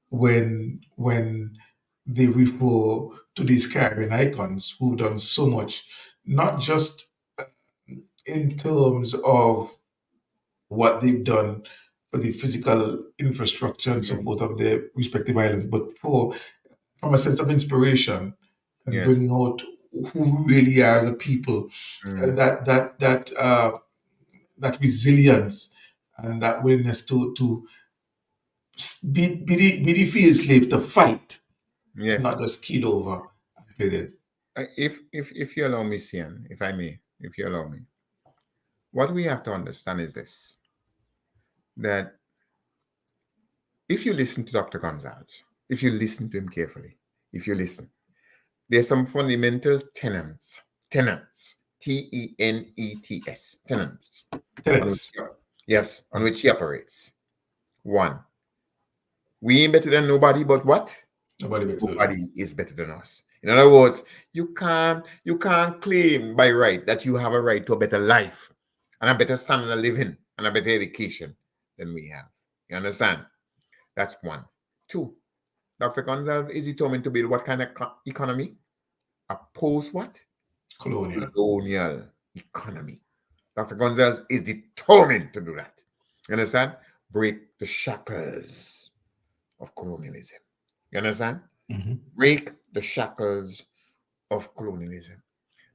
when they refer to these Caribbean icons who've done so much, not just in terms of what they've done for the physical infrastructure and Mm. support of their respective islands, but for from a sense of inspiration and Yes. bringing out who we really are as a people, Mm. that resilience and that willingness to be the field slave to fight, not Yes. just killed over and played. If you allow me, Sian, if I may, if you allow me, what we have to understand is this: that if you listen to Dr. Gonzalez, if you listen to him carefully, if you listen, there's some fundamental tenets, tenets, on which Tenants, yes, on which he operates. One, we ain't better than nobody, but what? nobody better. Nobody is better than us. In other words, you can't claim by right that you have a right to a better life and a better standard of living and a better education than we have. You understand? That's one. Two, Dr. Gonzalez is determined to build what kind of economy? A post what? Colonial. Colonial economy. Dr. Gonzalez is determined to do that. You understand? Break the shackles of colonialism. You understand? Mm-hmm. Break the shackles of colonialism.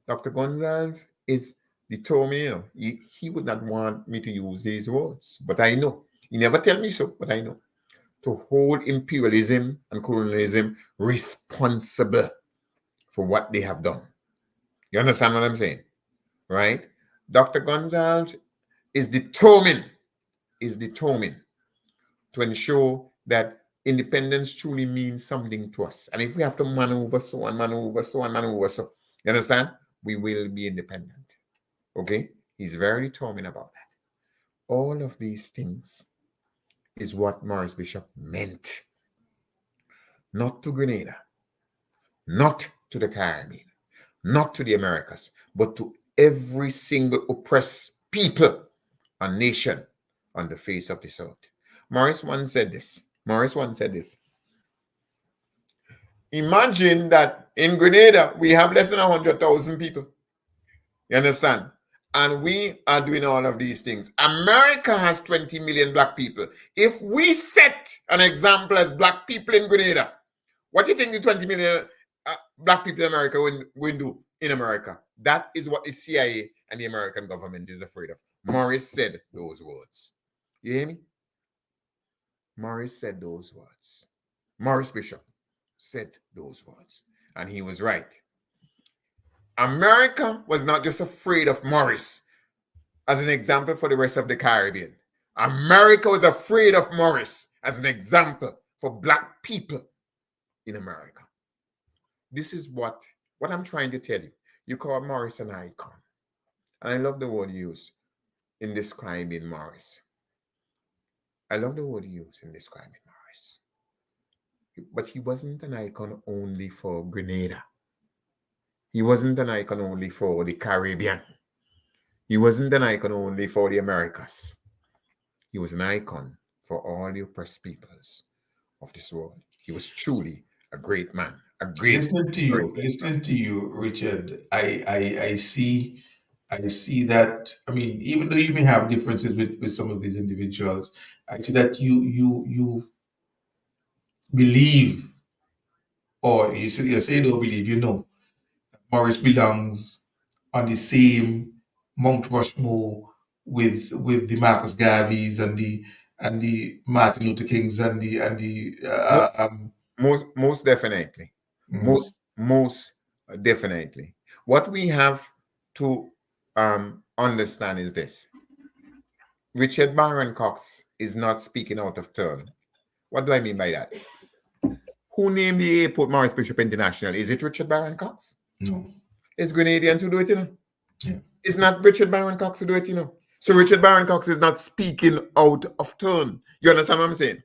Dr. Gonzalez is determined, he would not want me to use these words, but I know. He never tell me so, but I know. To hold imperialism and colonialism responsible for what they have done. You understand what I'm saying? Right? Dr. Gonzalez is determined to ensure that independence truly means something to us. And if we have to maneuver so and maneuver so and maneuver so, you understand? We will be independent. Okay? He's very determined about that. All of these things is what Maurice Bishop meant. Not to Grenada, not to the Caribbean, not to the Americas, but to every single oppressed people and nation on the face of this earth. Morris once said this. Morris once said this. Imagine that in Grenada, we have less than 100,000 people. You understand? And we are doing all of these things. America has 20 million black people. If we set an example as black people in Grenada, what do you think the 20 million black people in America will do in America? That is what the CIA and the American government is afraid of. Morris said those words. You hear me? Morris said those words. Morris Bishop said those words. And he was right. America was not just afraid of Morris as an example for the rest of the Caribbean. America was afraid of Morris as an example for black people in America. This is what I'm trying to tell you. You call Morris an icon. And I love the word used in describing Morris. I love the word used in describing Morris. But he wasn't an icon only for Grenada. He wasn't an icon only for the Caribbean. He wasn't an icon only for the Americas. He was an icon for all the oppressed peoples of this world. He was truly a great man, a great, very great man. Listening to you, Richard, I see that. I mean, even though you may have differences with some of these individuals, I see that you believe, or you say you don't believe, Morris belongs on the same Mount Rushmore with the Marcus Garveys and the Martin Luther Kings Mo- most definitely. mm, Most definitely. What we have to understand is this. Richard Barron Cox is not speaking out of turn. What do I mean by that? Who named the airport Morris Bishop International? Is it Richard Byron Cox? No. It's Grenadians who do it, you know. Yeah. It's not Richard Byron Cox who do it, you know. So Richard Byron Cox is not speaking out of turn. You understand what I'm saying?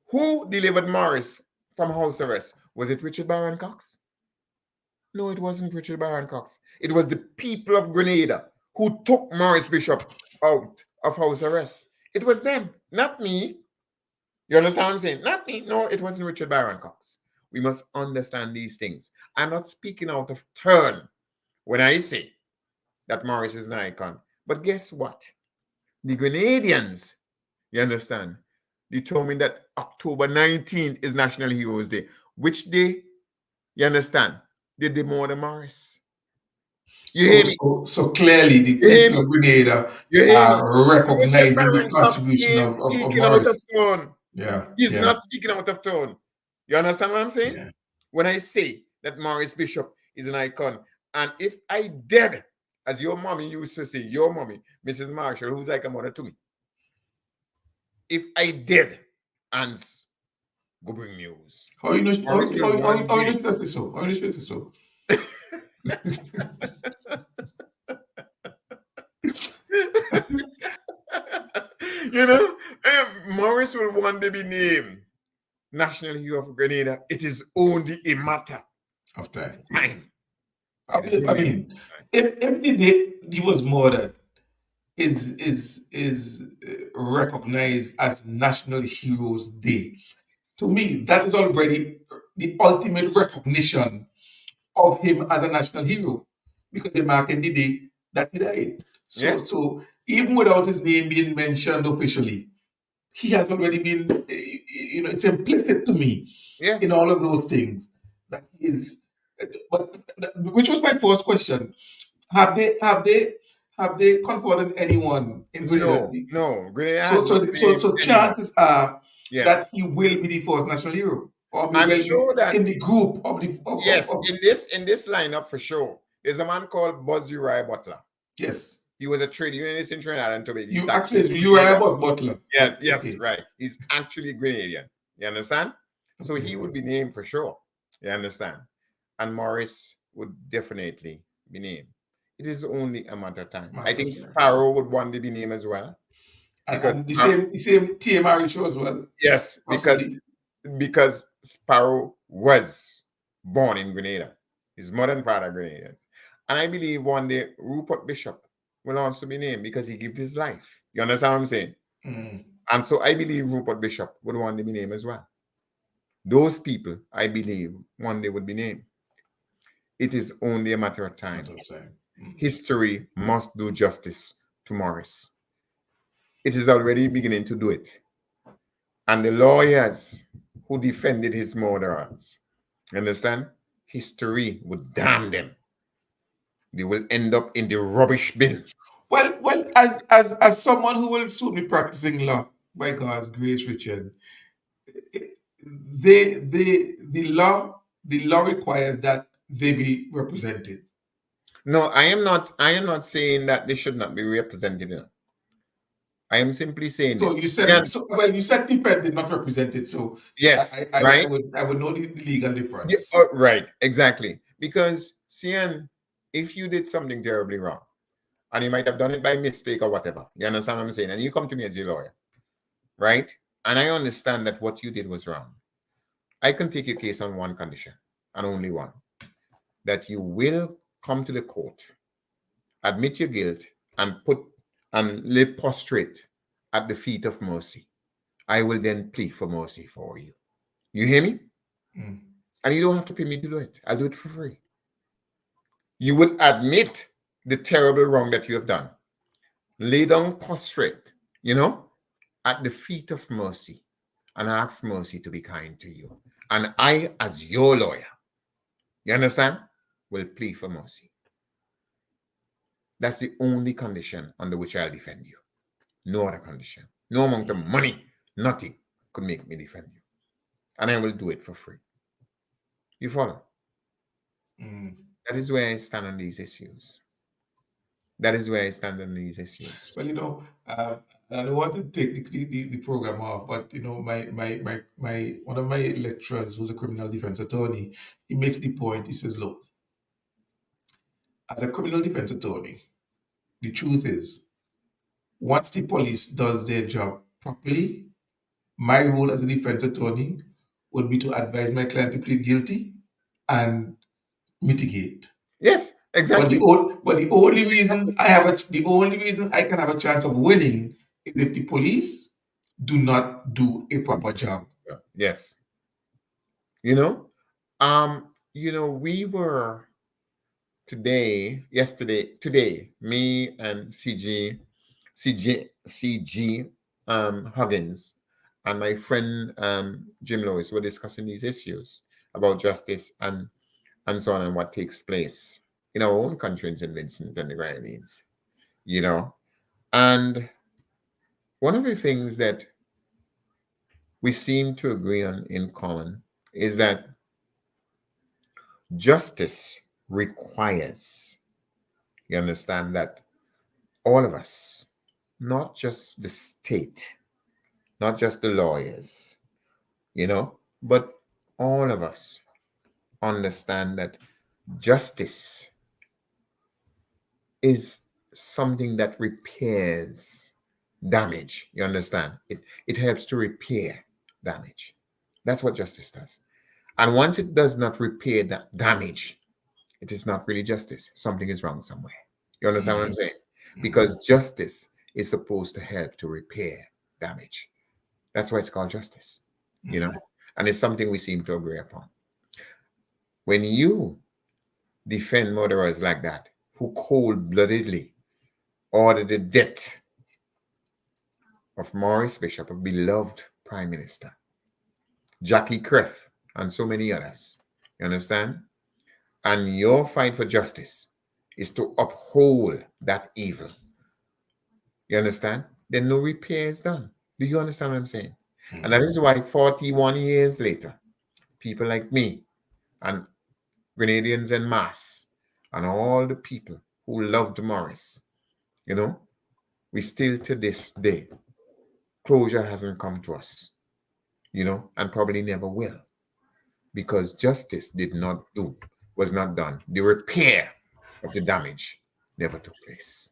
Who delivered Morris from house arrest? Was it Richard Byron Cox? No, it wasn't Richard Byron Cox. It was the people of Grenada who took Morris Bishop out of house arrest. It was them, not me. You understand what I'm saying? Not me. No, it wasn't Richard Byron Cox. We must understand these things. I'm not speaking out of turn when I say that Morris is an icon. But guess what? The Grenadians, you understand, determined that October 19th is National Heroes Day. Which day, you understand, did they murder Morris? You hear me? So clearly the You hear people me? of Grenada You hear me? are Richard recognizing the Byron Cox contribution ain't of speaking out of Morris. turn. Yeah. He's Yeah. not speaking out of turn. You understand what I'm saying? Yeah. When I say that Morris Bishop is an icon, and if I did, as your mommy used to say, your mommy, Mrs. Marshall, who's like a mother to me, if I did, and go bring news. How you know? Morris will one How you day. know that's so? How you know that's so? You know, Morris will one day be named National Hero of Grenada. It is only a matter Of time. time. I It is mean, only a matter of time. if the day he was murdered is recognized as National Heroes Day, to me that is already the ultimate recognition of him as a national hero because they're marking the day that he died. Yeah. So even without his name being mentioned officially, he has already been, it's implicit to me Yes. in all of those things that he is. But which was my first question: have they confronted anyone in Grenada? No. Grenada So has not named anyone. chances are Yes. that he will be the first national hero, or I'm will sure be that in the group of the yes, of in this lineup for sure. There's a man called Buzz Uriah Butler. yes. He was a trade unionist in Trinidad and Tobago. He's You actually actually you are Grenadian. about Butler. Yeah, yes, Okay. right. He's actually Grenadian. You understand? So he would be named for sure. You understand? And Morris would definitely be named. It is only a matter of time. I think Sparrow would one day be named as well. Because And the same TMR show as well. yes, Possibly. because Sparrow was born in Grenada. His mother and father Grenadian. And I believe one day Rupert Bishop will also be named because he gave his life. You understand what I'm saying? Mm. And so I believe Rupert Bishop would one day be named as well. Those people, I believe, one day would be named. It is only a matter of time. History must do justice to Morris. It is already beginning to do it. And the lawyers who defended his murderers, understand? History would damn them. They will end up in the rubbish bin. Well, as someone who will soon be practicing law, by God's grace, Richard, the law requires that they be represented. No, I am not saying that they should not be represented. I am simply saying So this. you said you said defended, not represented. So yes, I right. I would know the legal difference. Yeah, right, exactly. Because CN, if you did something terribly wrong, and you might have done it by mistake or whatever, you understand what I'm saying? And you come to me as a lawyer, right? And I understand that what you did was wrong. I can take your case on one condition, and only one, that you will come to the court, admit your guilt, and lay prostrate at the feet of mercy. I will then plead for mercy for you. You hear me? Mm. And you don't have to pay me to do it. I'll do it for free. You will admit the terrible wrong that you have done. Lay down prostrate, at the feet of mercy, and ask mercy to be kind to you. And I, as your lawyer, you understand, will plead for mercy. That's the only condition under which I'll defend you. No other condition. No amount of money, nothing could make me defend you. And I will do it for free. You follow? Mm. That is where I stand on these issues. That is where I stand on these issues. Well, And I don't want to take the program off, but my one of my lecturers, who's a criminal defense attorney, he makes the point. He says, "Look, as a criminal defense attorney, the truth is, once the police does their job properly, my role as a defense attorney would be to advise my client to plead guilty and mitigate. Yes, exactly. But the only reason the only reason I can have a chance of winning is if the police do not do a proper job." Yes. We were today, me and CG Huggins and my friend Jim Lewis were discussing these issues about justice and so on, and what takes place in our own country in St. Vincent and the Grenadines, you know. And one of the things that we seem to agree on in common is that justice requires, you understand, that all of us, not just the state, not just the lawyers, but all of us understand that justice is something that repairs damage. You understand? It helps to repair damage. That's what justice does. And once it does not repair that damage, it is not really justice. Something is wrong somewhere. You understand what I'm saying? Because justice is supposed to help to repair damage. That's why it's called justice, and it's something we seem to agree upon. When you defend murderers like that, who cold-bloodedly ordered the death of Maurice Bishop, a beloved prime minister, Jackie Creff, and so many others, you understand? And your fight for justice is to uphold that evil. You understand? Then no repair is done. Do you understand what I'm saying? And that is why 41 years later, people like me and Grenadians en masse and all the people who loved Morris, we still to this day, closure hasn't come to us, and probably never will, because justice was not done. The repair of the damage never took place.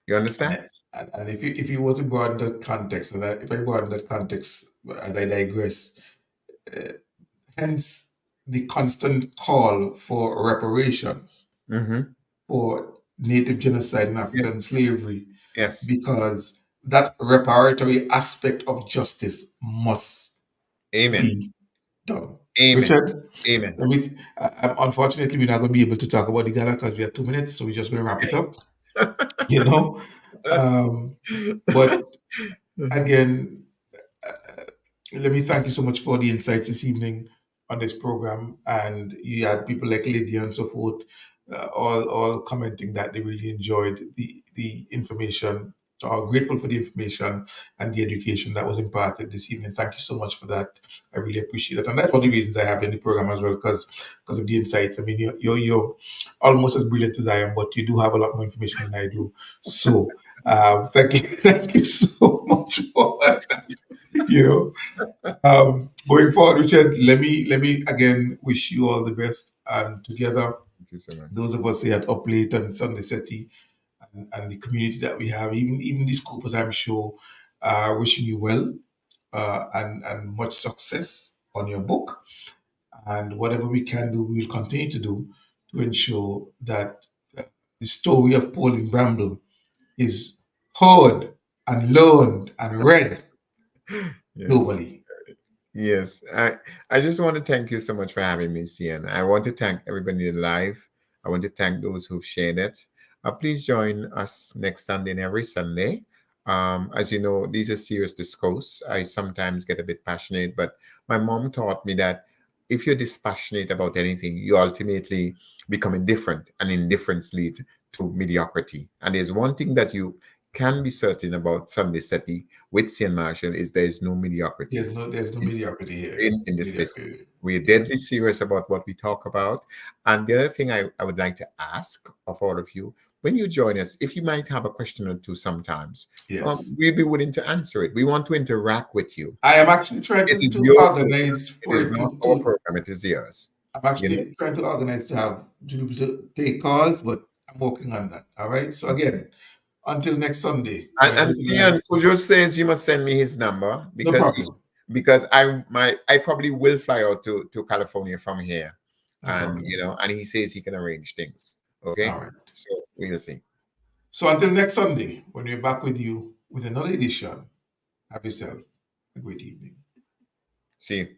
You understand? And if you were to broaden that context, and if I broaden that context as I digress, hence the constant call for reparations for native genocide and African slavery, Yes. because that reparatory aspect of justice must Amen. be done. Amen. Richard, Amen. unfortunately, we're not going to be able to talk about the gala because we have 2 minutes, so we're just going to wrap it up. But again, let me thank you so much for the insights this evening on this program. And you had people like Lydia and so forth, all commenting that they really enjoyed the information, or grateful for the information and the education that was imparted this evening. Thank you so much for that. I really appreciate it. And that's one of the reasons I have in the program as well, because of the insights. I mean, you're almost as brilliant as I am, but you do have a lot more information than I do. So thank you so much for that. Going forward, Richard, let me again wish you all the best, and together, Thank you so much. those of us here at Up Late and Sunday Settie, and the community that we have, even these Coopers, I'm sure, wishing you well, and much success on your book, and whatever we can do, we will continue to do to ensure that the story of Pauline Bramble is heard and learned and read Yes. globally. Yes. I just want to thank you so much for having me, Cian. I want to thank everybody live. I want to thank those who've shared it. Please join us next Sunday and every Sunday. As you know, these are serious discourse. I sometimes get a bit passionate, but my mom taught me that if you're dispassionate about anything, you ultimately become indifferent, and indifference leads to mediocrity. And there's one thing that you can be certain about Sunday Settie with St. Marshall is there is no mediocrity. There's no mediocrity here. In this business. We're deadly serious about what we talk about. And the other thing I would like to ask of all of you, when you join us, if you might have a question or two sometimes, Yes. we'll be willing to answer it. We want to interact with you. I am actually trying It is to your program. organize It for is it not our to program. It is yours. I'm You know. actually trying to organize to have to be able to take calls, but I'm working on that. All right. So again, until next Sunday, And, my and little man, Sian Kujo says you must send me his number no because problem. I probably will fly out to California from here, No and problem. and he says he can arrange things. Okay, All right. so we'll see. So until next Sunday, when we're back with you with another edition, have yourself a great evening. See you.